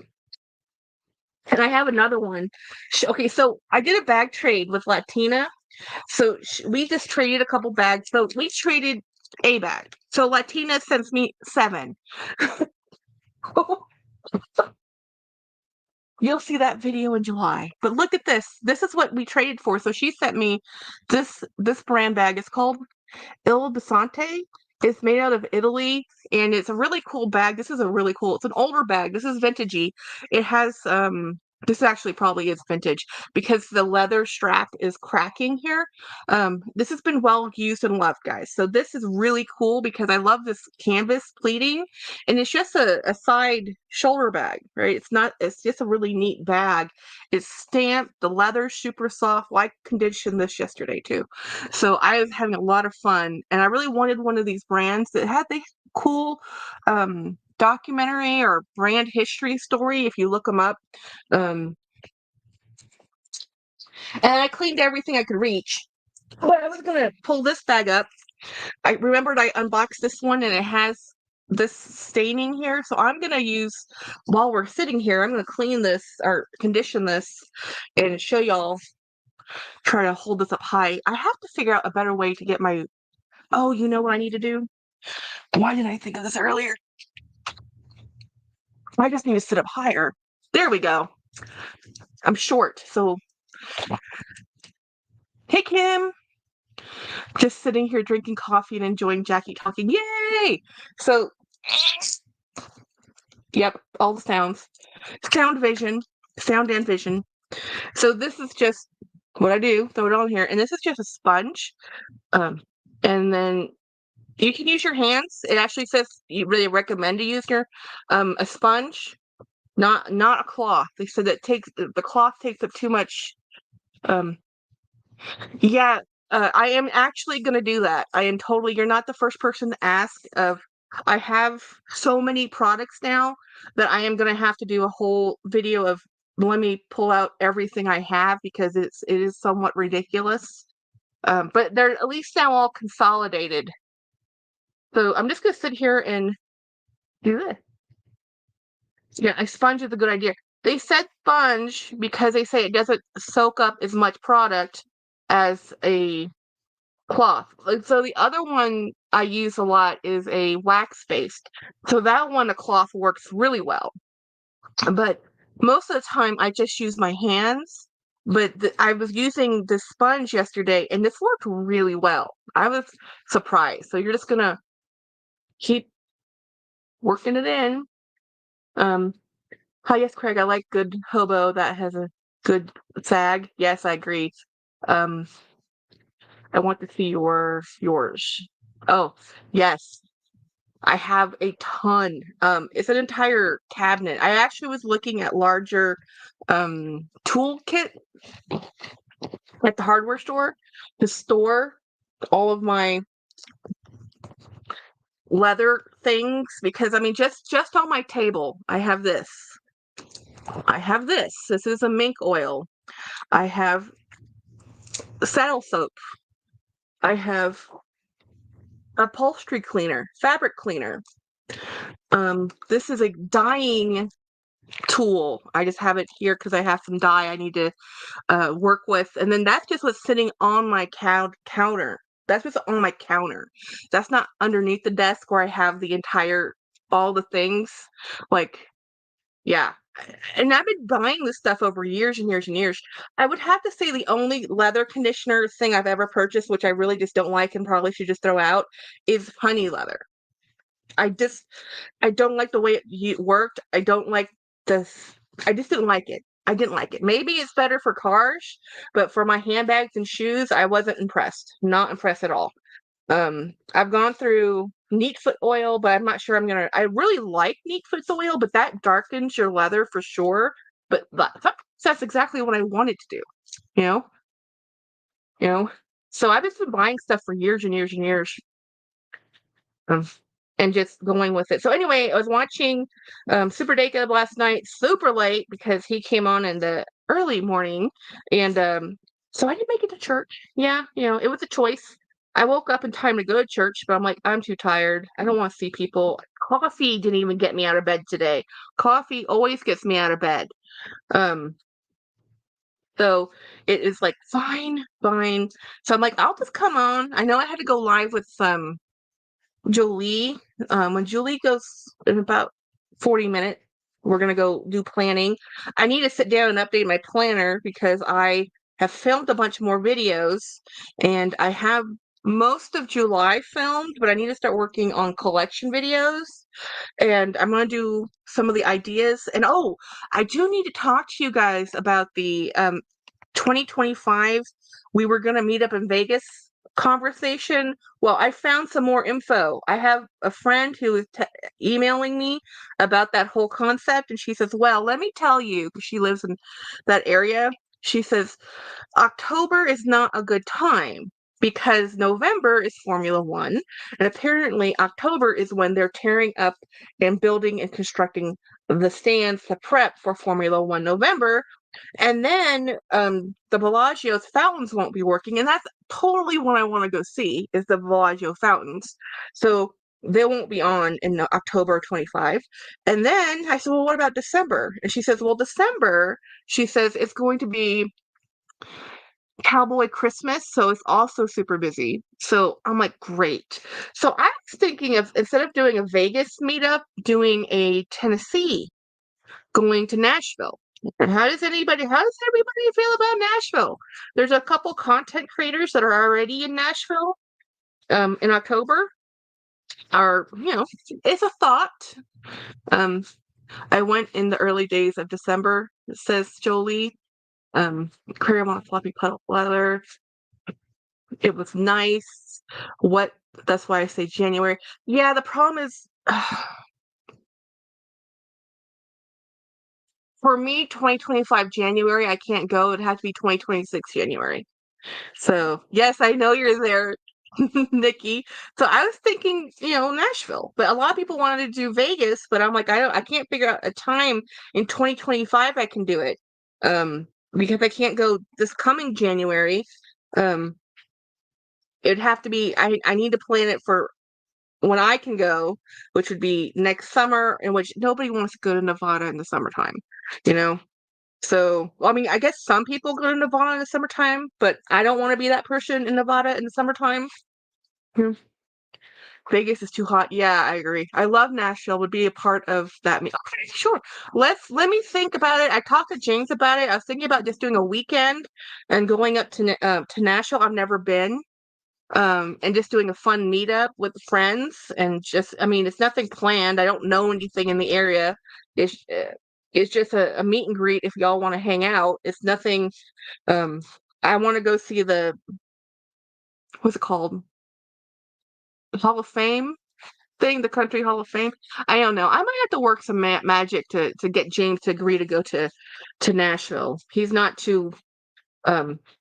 and I have another one. Okay, so I did a bag trade with Latina. So we just traded a couple bags. So we traded a bag. So Latina sends me 7. You'll see that video in July. But look at this. This is what we traded for. So she sent me this brand bag. It's called Il Basante. It's made out of Italy, and it's a really cool bag. This is a really cool. It's an older bag. This is vintagey. It has this actually probably is vintage because the leather strap is cracking here. This has been well used and loved, guys. So this is really cool because I love this canvas pleating, and it's just a side shoulder bag, right? It's just a really neat bag. It's stamped. The leather's super soft. Well, I conditioned this yesterday too. So I was having a lot of fun, and I really wanted one of these brands that had the cool documentary or brand history story if you look them up. And I cleaned everything I could reach. But I was going to pull this bag up. I remembered I unboxed this one and it has this staining here. So I'm going to use, while we're sitting here, I'm going to clean this or condition this and show y'all. Try to hold this up high. I have to figure out a better way to get my, oh, you know what I need to do? Why did I think of this earlier? I just need to sit up higher. There we go. I'm short, so hey, Kim. Just sitting here drinking coffee and enjoying Jackie talking. Yay! So, yep, all the sounds. Sound and vision. So this is just what I do. Throw it on here, and this is just a sponge. And then you can use your hands. It actually says you really recommend to use your a sponge, not a cloth. They said that the cloth takes up too much. Yeah, I am actually going to do that. I am totally. You're not the first person to ask. I have so many products now that I am going to have to do a whole video of. Let me pull out everything I have because it is somewhat ridiculous. But they're at least now all consolidated. So I'm just going to sit here and do this. Yeah, a sponge is a good idea. They said sponge because they say it doesn't soak up as much product as a cloth. Like, so the other one I use a lot is a wax based. So that one, a cloth works really well. But most of the time, I just use my hands. But I was using this sponge yesterday, and this worked really well. I was surprised. So you're just gonna keep working it in. Hi, yes, Craig. I like good hobo that has a good sag. Yes, I agree. Um, I want to see yours. Oh, yes. I have a ton. It's an entire cabinet. I actually was looking at larger toolkit at the hardware store to store all of my leather things because I mean just on my table I have this. I have this. This is a mink oil. I have saddle soap. I have upholstery cleaner, fabric cleaner. This is a dyeing tool. I just have it here because I have some dye I need to work with, and then that's just what's sitting on my counter. That's just on my counter. That's not underneath the desk where I have the entire all the things. Like, yeah. And I've been buying this stuff over years and years and years. I would have to say the only leather conditioner thing I've ever purchased, which I really just don't like and probably should just throw out, is honey leather. I just I don't like the way it worked. I don't like this. I just didn't like it. I didn't like it. Maybe it's better for cars, but for my handbags and shoes, I wasn't impressed. Not impressed at all. I've gone through neat foot oil, but I'm not sure I'm gonna. I really like neat foot oil, but that darkens your leather for sure. But that's exactly what I wanted to do. You know, you know. So I've just been buying stuff for years and years and years. Um, and just going with it. So anyway, I was watching Super Jacob last night, super late because he came on in the early morning, and so I didn't make it to church. Yeah, it was a choice. I woke up in time to go to church, but I'm like, I'm too tired. I don't want to see people. Coffee didn't even get me out of bed today. Coffee always gets me out of bed. Um, so it is like fine, fine. So I'm like, I'll just come on. I know I had to go live with some Jolie. When Julie goes in about 40 minutes, we're gonna go do planning. I need to sit down and update my planner because I have filmed a bunch more videos and I have most of July filmed, but I need to start working on collection videos and I'm gonna do some of the ideas. And oh, I do need to talk to you guys about the 2025, we were going to meet up in Vegas conversation. Well, I found some more info. I have a friend who is emailing me about that whole concept, and she says, well, let me tell you, because she lives in that area. She says, October is not a good time because November is Formula One, and apparently October is when they're tearing up and building and constructing the stands to prep for Formula One November, and then the Bellagio's fountains won't be working, and that's totally what I want to go see is the Bellagio fountains. So they won't be on in October 25. And then I said, well, what about December? And she says, well, December, she says it's going to be Cowboy Christmas, so it's also super busy. So I'm like, great. So I was thinking of instead of doing a Vegas meetup, doing a Tennessee, going to Nashville. And how does everybody feel about Nashville? There's a couple content creators that are already in Nashville in October. Are, it's a thought. Um, I went in the early days of December, says Jolie. Career on a floppy puddle leather. It was nice. What That's why I say January. Yeah, the problem is for me, 2025 January, I can't go. It'd have to be 2026 January. So, yes, I know you're there, Nikki. So I was thinking, Nashville, but a lot of people wanted to do Vegas, but I'm like, I can't figure out a time in 2025 I can do it. Because I can't go this coming January. Um, it'd have to be, I need to plan it for when I can go, which would be next summer, in which nobody wants to go to Nevada in the summertime, you know? So, well, I mean, I guess some people go to Nevada in the summertime, but I don't want to be that person in Nevada in the summertime. Hmm. Vegas is too hot. Yeah, I agree. I love Nashville. Would be a part of that. Okay, sure. Let me think about it. I talked to James about it. I was thinking about just doing a weekend and going up to Nashville. I've never been. And just doing a fun meetup with friends and just, I mean, it's nothing planned. I don't know anything in the area. It's just a meet and greet if y'all want to hang out. It's nothing. Um, I want to go see what's it called? Hall of Fame thing, the Country Hall of Fame. I don't know. I might have to work some magic to get James to agree to go to Nashville. He's not too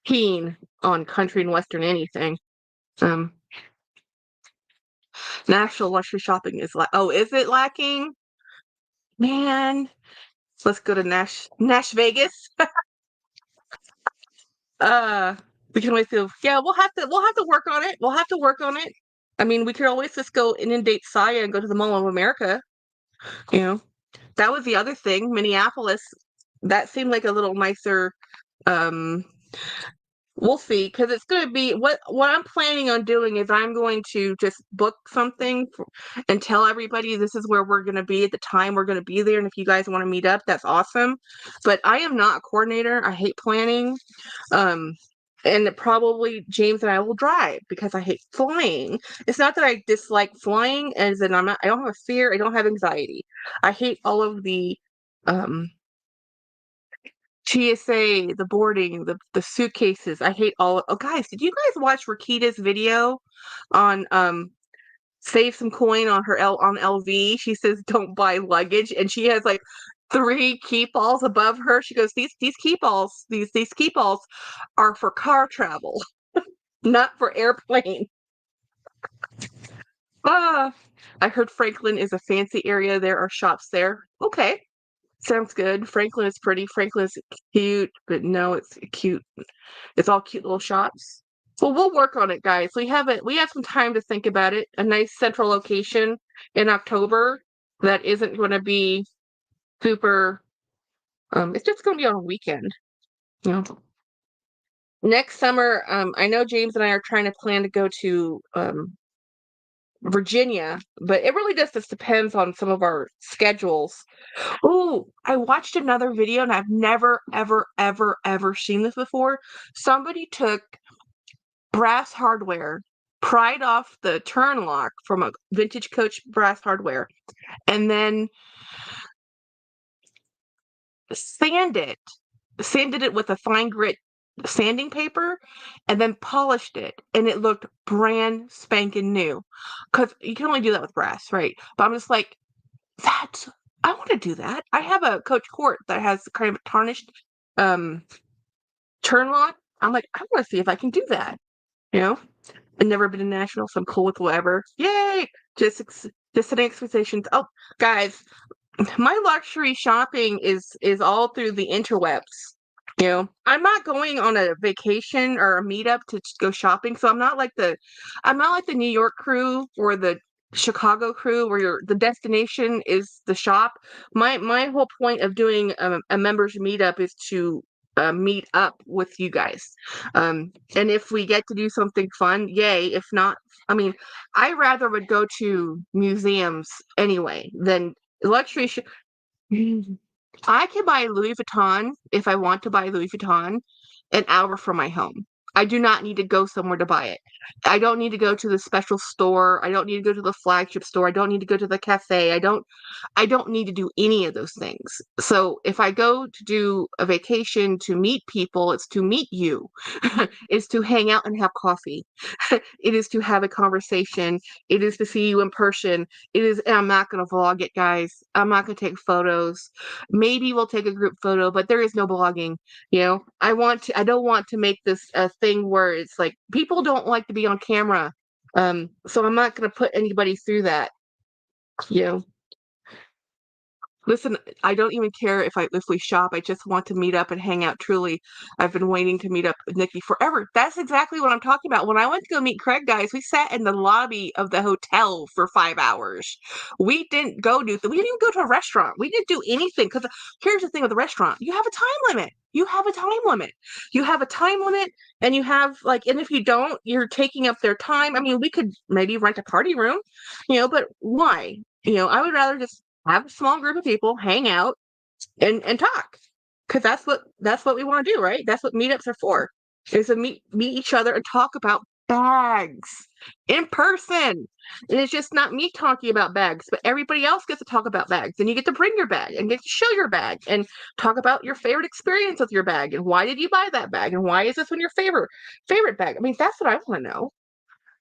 keen on country and western anything. Um, Nashville luxury shopping is like, oh, is it lacking? Man, let's go to Nash Vegas. Uh, we can always do. Yeah, we'll have to work on it. We'll have to work on it. I mean, we could always just go inundate Saya and go to the Mall of America. You know, that was the other thing. Minneapolis, that seemed like a little nicer. Um, we'll see, because it's going to be what I'm planning on doing is I'm going to just book something and tell everybody this is where we're going to be at the time we're going to be there, and if you guys want to meet up, that's awesome. But I am not a coordinator. I hate planning. Um, and probably James and I will drive because I hate flying. It's not that I dislike flying, as in I don't have a fear. I don't have anxiety. I hate all of the um TSA, the boarding, the suitcases. I hate all. Oh, guys, did you guys watch Rakita's video on save some coin on her on LV? She says don't buy luggage, and she has like three keep balls above her. She goes, these keep balls, these keep balls are for car travel, not for airplane. Ah, I heard Franklin is a fancy area. There are shops there. Okay, sounds good. Franklin is pretty. Franklin is cute, but no, it's cute. It's all cute little shops. Well, we'll work on it, guys. We have some time to think about it. A nice central location in October that isn't going to be super. It's just going to be on a weekend. You know. Next summer, I know James and I are trying to plan to go to Virginia, but it really just depends on some of our schedules. Oh, I watched another video and I've never, ever, ever, ever seen this before. Somebody took brass hardware, pried off the turn lock from a vintage Coach brass hardware, and then sanded sanded it with a fine grit sanding paper, and then polished it, and it looked brand spanking new. Because you can only do that with brass, right? But I'm just like, that's I want to do that. I have a Coach Court that has kind of a tarnished um turn lock. I'm like, I want to see if I can do that. You know, I've never been to Nashville, so I'm cool with whatever. Yay! Just setting expectations. Oh, guys, my luxury shopping is all through the interwebs. You know, I'm not going on a vacation or a meetup to go shopping, so I'm not like the New York crew or the Chicago crew where the destination is the shop. My whole point of doing a members meetup is to meet up with you guys. And if we get to do something fun, yay. If not, I mean, I rather would go to museums anyway than luxury. I can buy Louis Vuitton if I want to buy Louis Vuitton an hour from my home. I do not need to go somewhere to buy it. I don't need to go to the special store. I don't need to go to the flagship store. I don't need to go to the cafe. I don't need to do any of those things. So if I go to do a vacation to meet people, it's to meet you. It's to hang out and have coffee. It is to have a conversation. It is to see you in person. And I'm not going to vlog it, guys. I'm not going to take photos. Maybe we'll take a group photo, but there is no blogging. I don't want to make this a thing where it's like people don't like to be on camera. So I'm not going to put anybody through that. You know, Listen, I don't even care if we shop. I just want to meet up and hang out. Truly, I've been waiting to meet up with Nikki forever. That's exactly what I'm talking about. When I went to go meet Craig, guys, we sat in the lobby of the hotel for 5 hours. We didn't go do. We didn't even go to a restaurant. We didn't do anything because here's the thing with the restaurant: you have a time limit. You have a time limit. You have a time limit, and you have like, and if you don't, you're taking up their time. I mean, we could maybe rent a party room, but why? I would rather just have a small group of people hang out and talk because that's what we want to do, right? That's what meetups are for, is to meet each other and talk about bags in person. And it's just not me talking about bags, but everybody else gets to talk about bags, and you get to bring your bag and get to show your bag and talk about your favorite experience with your bag and why did you buy that bag and why is this one your favorite bag. I mean, that's what I want to know.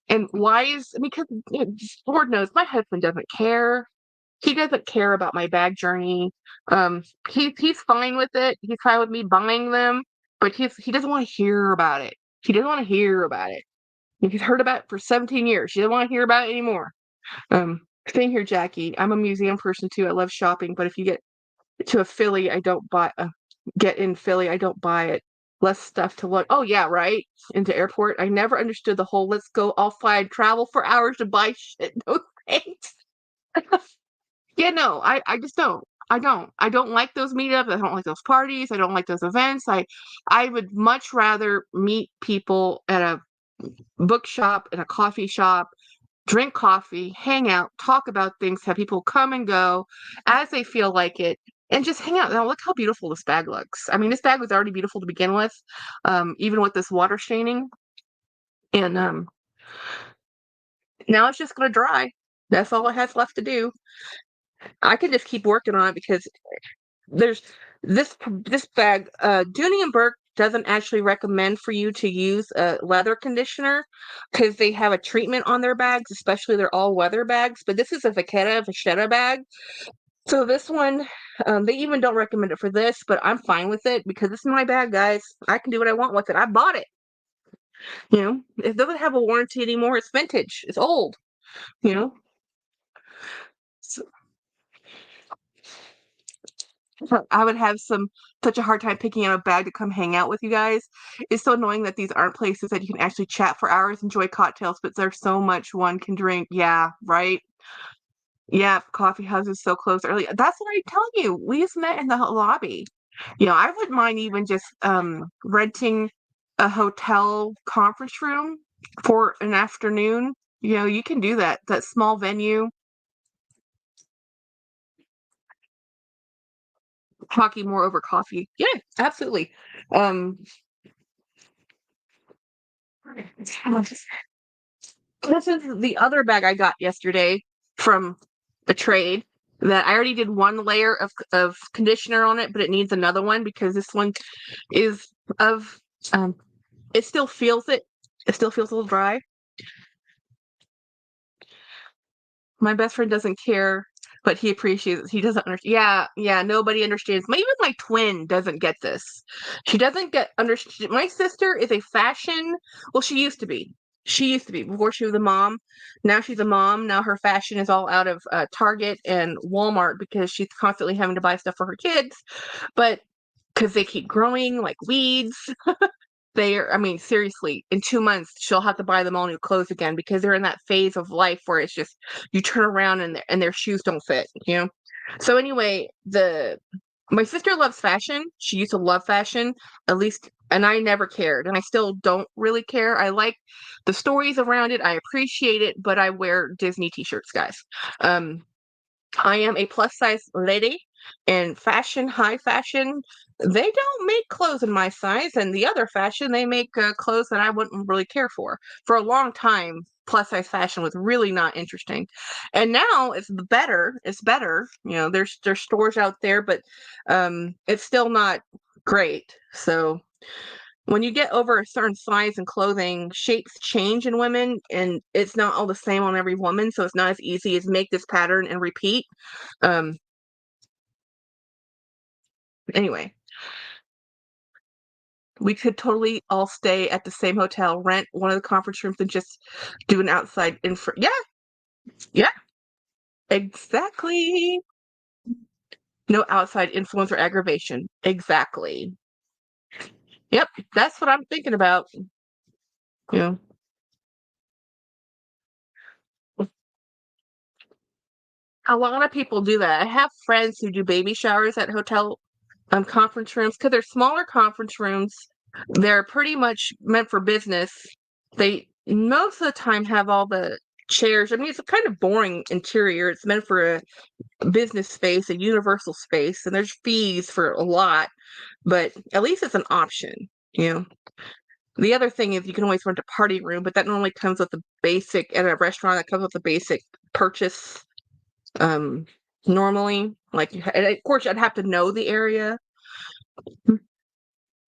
And why is, because Lord knows my husband doesn't care. He doesn't care about my bag journey. He's fine with it. He's fine with me buying them, but he doesn't want to hear about it. He doesn't want to hear about it. He's heard about it for 17 years. He doesn't want to hear about it anymore. Same here, Jackie. I'm a museum person too. I love shopping, but if you get to a Philly, I don't buy. Get in Philly, I don't buy it. Less stuff to look. Oh yeah, right. Into airport. I never understood the whole let's go. I'll fly travel for hours to buy shit. No thanks. Yeah, no, I just don't. I don't. I don't like those meetups. I don't like those parties. I don't like those events. I would much rather meet people at a bookshop, in a coffee shop, drink coffee, hang out, talk about things, have people come and go as they feel like it, and just hang out. Now look how beautiful this bag looks. I mean, this bag was already beautiful to begin with, even with this water staining. And now it's just gonna dry. That's all it has left to do. I can just keep working on it because there's this bag. Dooney and Burke doesn't actually recommend for you to use a leather conditioner because they have a treatment on their bags, especially their all-weather bags. But this is a Vachetta bag, so this one, they even don't recommend it for this. But I'm fine with it because this is my bag, guys. I can do what I want with it. I bought it. It doesn't have a warranty anymore. It's vintage. It's old. You know. So, I would have such a hard time picking out a bag to come hang out with you guys. It's so annoying that these aren't places that you can actually chat for hours, enjoy cocktails, but there's so much one can drink. Yeah, right. Yeah, coffee houses so close early. That's what I'm telling you. We just met in the lobby. I wouldn't mind even just renting a hotel conference room for an afternoon. You can do that. That small venue, talking more over coffee. Yeah, absolutely. Um, This is the other bag I got yesterday from a trade that I already did one layer of conditioner on it, but it needs another one because this one is of it still feels it. It still feels a little dry. My best friend doesn't care, but he appreciates it. He doesn't understand. Yeah, yeah, nobody understands. Even my twin doesn't get this. She doesn't get understand. My sister is a fashion. Well, she used to be. She used to be before she was a mom. Now she's a mom. Now her fashion is all out of Target and Walmart because she's constantly having to buy stuff for her kids. But because they keep growing like weeds, I mean, seriously, in 2 months, she'll have to buy them all new clothes again because they're in that phase of life where it's just you turn around and their shoes don't fit. So anyway, my sister loves fashion. She used to love fashion, at least, and I never cared, and I still don't really care. I like the stories around it. I appreciate it, but I wear Disney t-shirts, guys. Um, I am a plus size lady in fashion, high fashion. They don't make clothes in my size, and the other fashion, they make clothes that I wouldn't really care for. For a long time, plus size fashion was really not interesting, and now it's better. It's better. There's stores out there, but it's still not great. So when you get over a certain size in clothing, shapes change in women, and it's not all the same on every woman. So it's not as easy as make this pattern and repeat. Um, anyway, we could totally all stay at the same hotel, rent one of the conference rooms, and just do an outside Yeah, yeah, exactly. No outside influence or aggravation. Exactly. Yep, that's what I'm thinking about. Yeah. A lot of people do that. I have friends who do baby showers at hotel conference rooms because they're smaller conference rooms. They're pretty much meant for business. They most of the time have all the chairs. I mean, it's a kind of boring interior. It's meant for a business space, a universal space, and there's fees for a lot, but at least it's an option, you know. The other thing is you can always rent a party room, but that normally comes with the basic at a restaurant that comes with the basic purchase. Um, normally, like and of course, I'd have to know the area.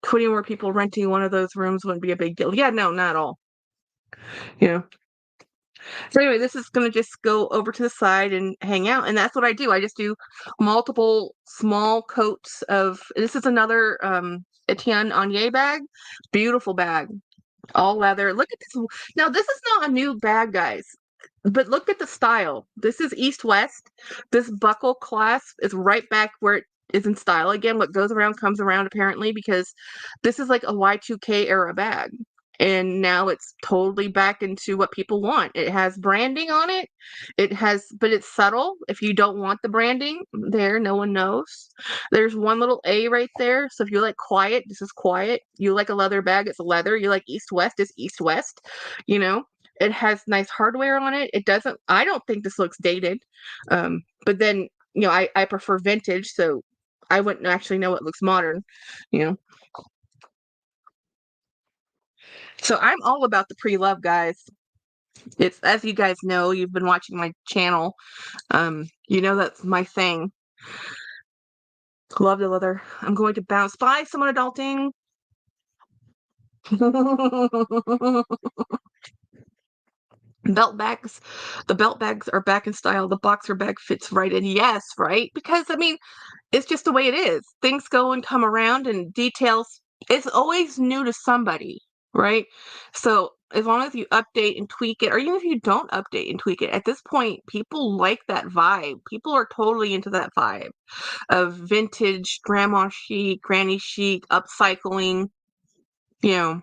20 more people renting one of those rooms wouldn't be a big deal. Yeah, no, not at all. You know. So anyway, this is gonna just go over to the side and hang out, and that's what I do. I just do multiple small coats of. This is another Etienne Onier bag, beautiful bag, all leather. Look at this. Now this is not a new bag, guys. But look at the style. This is East West. This buckle clasp is right back where it is in style again. What goes around comes around, apparently, because this is like a Y2K era bag. And now it's totally back into what people want. It has branding on it. But it's subtle. If you don't want the branding, there, no one knows. There's one little A right there. So if you like quiet, this is quiet. You like a leather bag, it's leather. You like East West, it's East West. You know, it has nice hardware on it. It doesn't, I don't think this looks dated. But then, I prefer vintage, so I wouldn't actually know it looks modern, you know. So I'm all about the pre-love, guys. It's, as you guys know, you've been watching my channel. That's my thing. Love the leather. I'm going to bounce by someone adulting. Belt bags. The belt bags are back in style. The boxer bag fits right in. Yes, right? Because I mean, it's just the way it is. Things go and come around and details. It's always new to somebody, right? So as long as you update and tweak it, or even if you don't update and tweak it, at this point, people like that vibe. People are totally into that vibe of vintage, grandma chic, granny chic, upcycling, you know.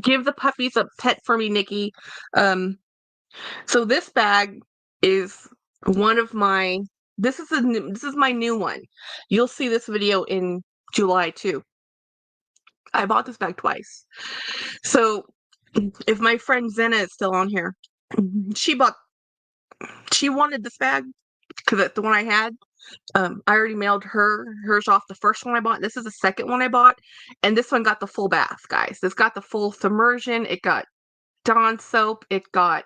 Give the puppies a pet for me, Nikki. Um, so this bag is one of my. This is my new one. You'll see this video in July too. I bought this bag twice. So if my friend Zena is still on here, she bought. She wanted this bag because that's the one I had. I already mailed hers off, the first one I bought. This is the second one I bought, and this one got the full bath, guys. This got the full submersion. It got Dawn soap. It got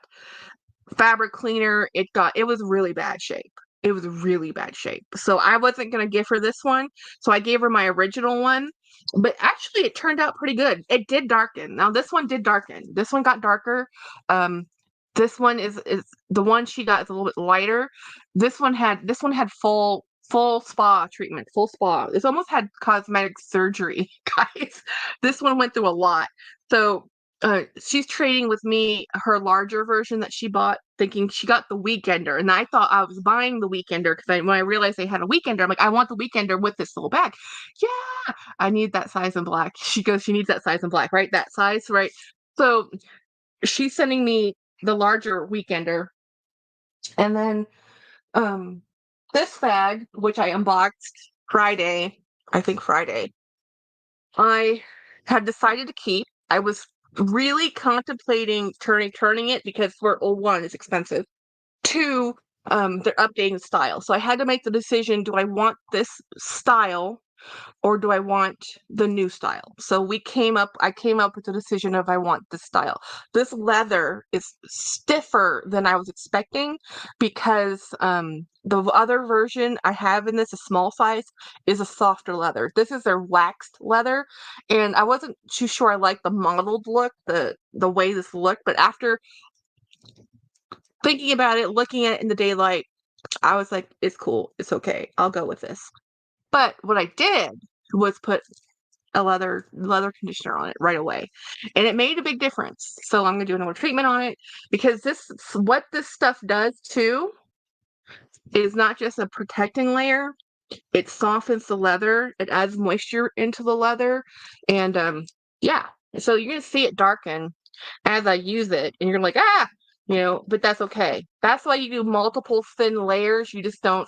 fabric cleaner. It was really bad shape. It was really bad shape. So I wasn't gonna give her this one. So I gave her my original one. But actually it turned out pretty good. It did darken. Now this one did darken. This one got darker. Um this one is the one she got is a little bit lighter. This one had full spa treatment, full spa. It's almost had cosmetic surgery, guys. This one went through a lot. So she's trading with me her larger version that she bought, thinking she got the weekender, and I thought I was buying the weekender because when I realized they had a weekender, I'm like, I want the weekender with this little bag. Yeah, I need that size in black. She goes, she needs that size in black, right? That size, right? So she's sending me the larger weekender, and then um, this bag, which I unboxed Friday, I think Friday, I had decided to keep. I was really contemplating turning it because for one, it's expensive. Two, they're updating style. So I had to make the decision, do I want this style or do I want the new style? So I came up with the decision of I want this style. This leather is stiffer than I was expecting because the other version I have in this, a small size, is a softer leather. This is their waxed leather, and I wasn't too sure I liked the mottled look, the way this looked, but after thinking about it, looking at it in the daylight, I was like, it's cool, it's okay, I'll go with this. But what I did was put a leather conditioner on it right away, and it made a big difference. So I'm gonna do another treatment on it because what this stuff does too is not just a protecting layer, it softens the leather, it adds moisture into the leather, and yeah. So you're gonna see it darken as I use it, and you're like, ah, but that's okay. That's why you do multiple thin layers. You just don't,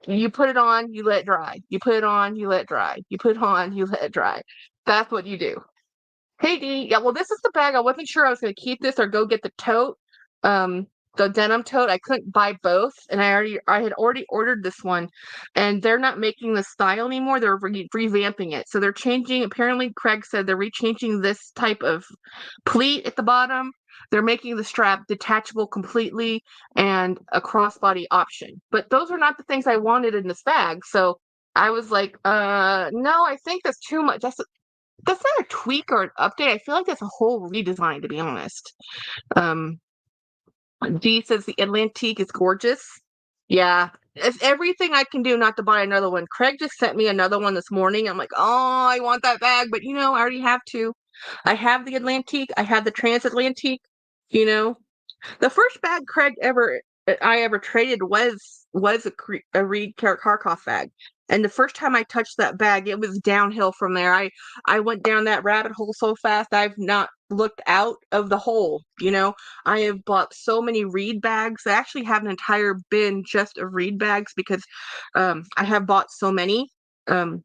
you put it on, you let it dry. You put it on, you let it dry. You put it on, you let it dry. That's what you do. Hey Dee, yeah, well, this is the bag. I wasn't sure I was gonna keep this or go get the tote, um, the denim tote. I couldn't buy both, and I had already ordered this one, and they're not making the style anymore. They're revamping it, so they're changing. Apparently, Craig said they're rechanging this type of pleat at the bottom. They're making the strap detachable completely and a crossbody option. But those are not the things I wanted in this bag, so I was like, no, I think that's too much. That's not a tweak or an update. I feel like that's a whole redesign, to be honest. Um, D says the Atlantique is gorgeous. Yeah, it's everything I can do not to buy another one. Craig just sent me another one this morning. I'm like, oh, I want that bag, but I already have two. I have the Atlantique. I have the Transatlantique. You know, the first bag Craig I ever traded was a Reed Karkoff bag. And the first time I touched that bag, it was downhill from there. I went down that rabbit hole so fast, I've not looked out of the hole. I have bought so many Reed bags. I actually have an entire bin just of Reed bags because I have bought so many. Um,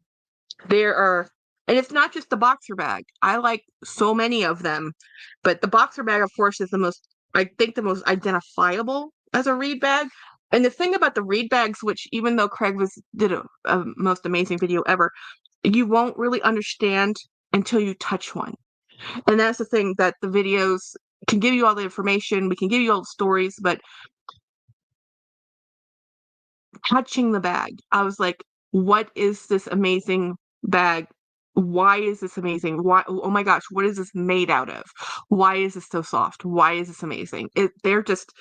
there are, and it's not just the boxer bag. I like so many of them, but the boxer bag, of course, is I think, the most identifiable as a Reed bag. And the thing about the Reed bags, which even though Craig did a most amazing video ever, you won't really understand until you touch one. And that's the thing, that the videos can give you all the information, we can give you all the stories, but touching the bag, I was like, what is this amazing bag? Why is this amazing? Why? Oh my gosh, what is this made out of? Why is this so soft? Why is this amazing? They're just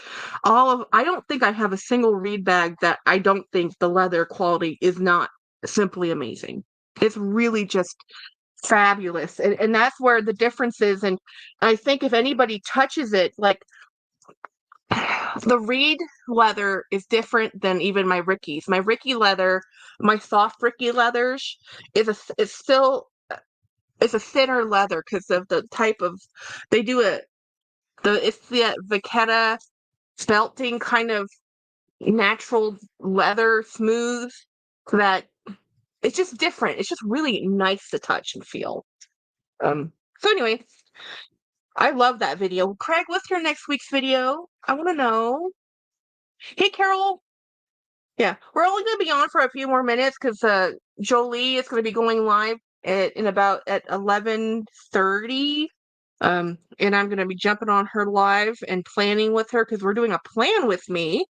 I don't think I have a single Reed bag that I don't think the leather quality is not simply amazing. It's really just fabulous. And that's where the difference is. And I think if anybody touches it, like, the Reed leather is different than even my Ricky's. My Ricky leather, my soft Ricky leathers, it's still it's a thinner leather because of the type of, they do it's the Vachetta felting kind of natural leather, smooth, that it's just different. It's just really nice to touch and feel. So anyway, I love that video. Craig, what's your next week's video? I want to know. Hey, Carol. Yeah, we're only going to be on for a few more minutes because Jolie is going to be going live at 11:30. And I'm going to be jumping on her live and planning with her because we're doing a plan with me.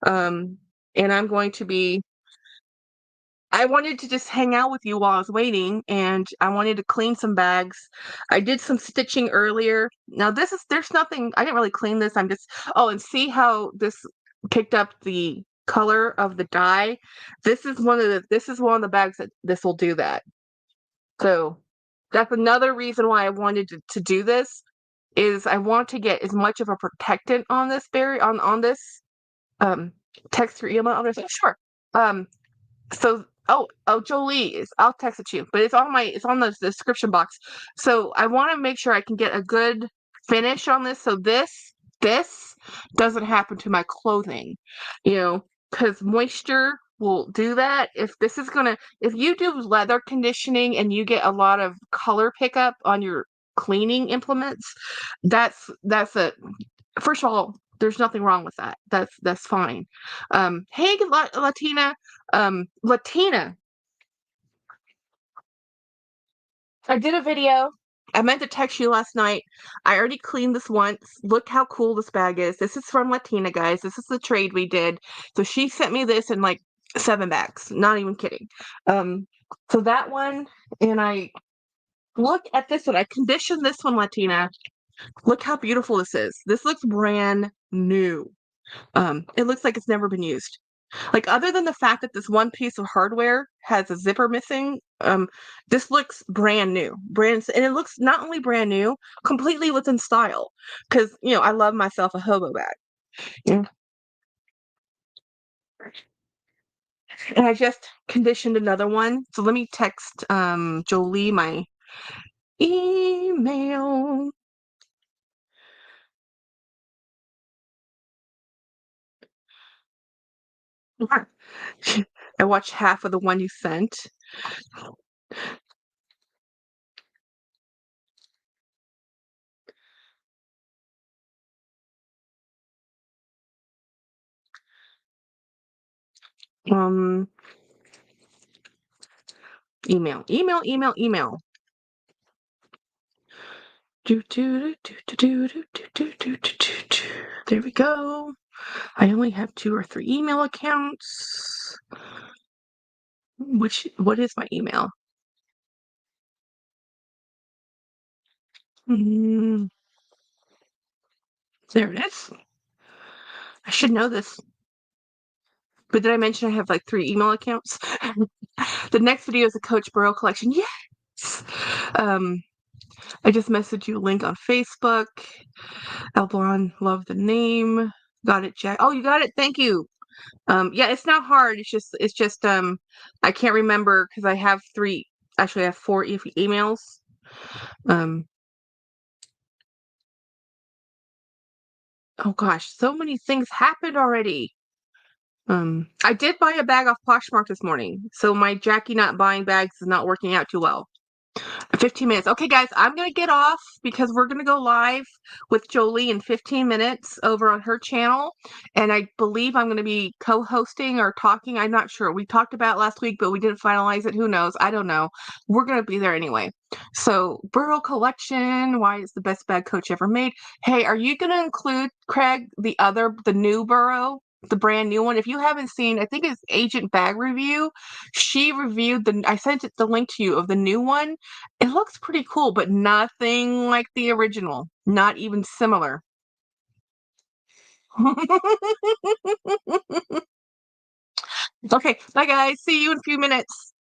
And I wanted to just hang out with you while I was waiting, and I wanted to clean some bags. I did some stitching earlier. Now there's nothing, I didn't really clean this. And see how this picked up the color of the dye. This is one of the bags that this will do that. So that's another reason why I wanted to do this, is I want to get as much of a protectant on this berry on this. Text your email address. Sure. So, Jolie, I'll text it to you, but it's on the description box. So I want to make sure I can get a good finish on this, so this doesn't happen to my clothing, because moisture will do that. If you do leather conditioning and you get a lot of color pickup on your cleaning implements, that's a first of all, there's nothing wrong with that. That's fine. Hey, Latina. Latina, I did a video. I meant to text you last night. I already cleaned this once. Look how cool this bag is. This is from Latina, guys. This is the trade we did. So she sent me this in like 7 bags. Not even kidding. So that one, and I look at this one. I conditioned this one, Latina. Look how beautiful this is. This looks brand new. It looks like it's never been used. Like, other than the fact that this one piece of hardware has a zipper missing, this looks brand new. And it looks not only brand new, completely within style. Because, I love myself a hobo bag. Yeah. And I just conditioned another one. So let me text Jolie my email. I watched half of the one you sent. Um, email. Do. There we go. I only have 2 or 3 email accounts. What is my email? Mm, there it is. I should know this. But did I mention I have like 3 email accounts? The next video is a Coach Burrow collection. Yes. Um, I just messaged you a link on Facebook. Elblon, love the name. Got it, Jack. Oh, you got it. Thank you. Yeah, it's not hard. It's just I can't remember because I have 3. Actually, I have 4 emails. Um, oh gosh, so many things happened already. I did buy a bag off Poshmark this morning, so my Jackie not buying bags is not working out too well. 15 minutes. Okay, guys, I'm going to get off because we're going to go live with Jolie in 15 minutes over on her channel. And I believe I'm going to be co-hosting or talking. I'm not sure. We talked about it last week, but we didn't finalize it. Who knows? I don't know. We're going to be there anyway. So, Burrow Collection, why it's the best bag Coach ever made. Hey, are you going to include, Craig, the new Burrow? The brand new one. If you haven't seen, I think it's Agent Bag Review. She reviewed I sent it the link to you of the new one. It looks pretty cool, but nothing like the original. Not even similar. Okay, bye guys. See you in a few minutes.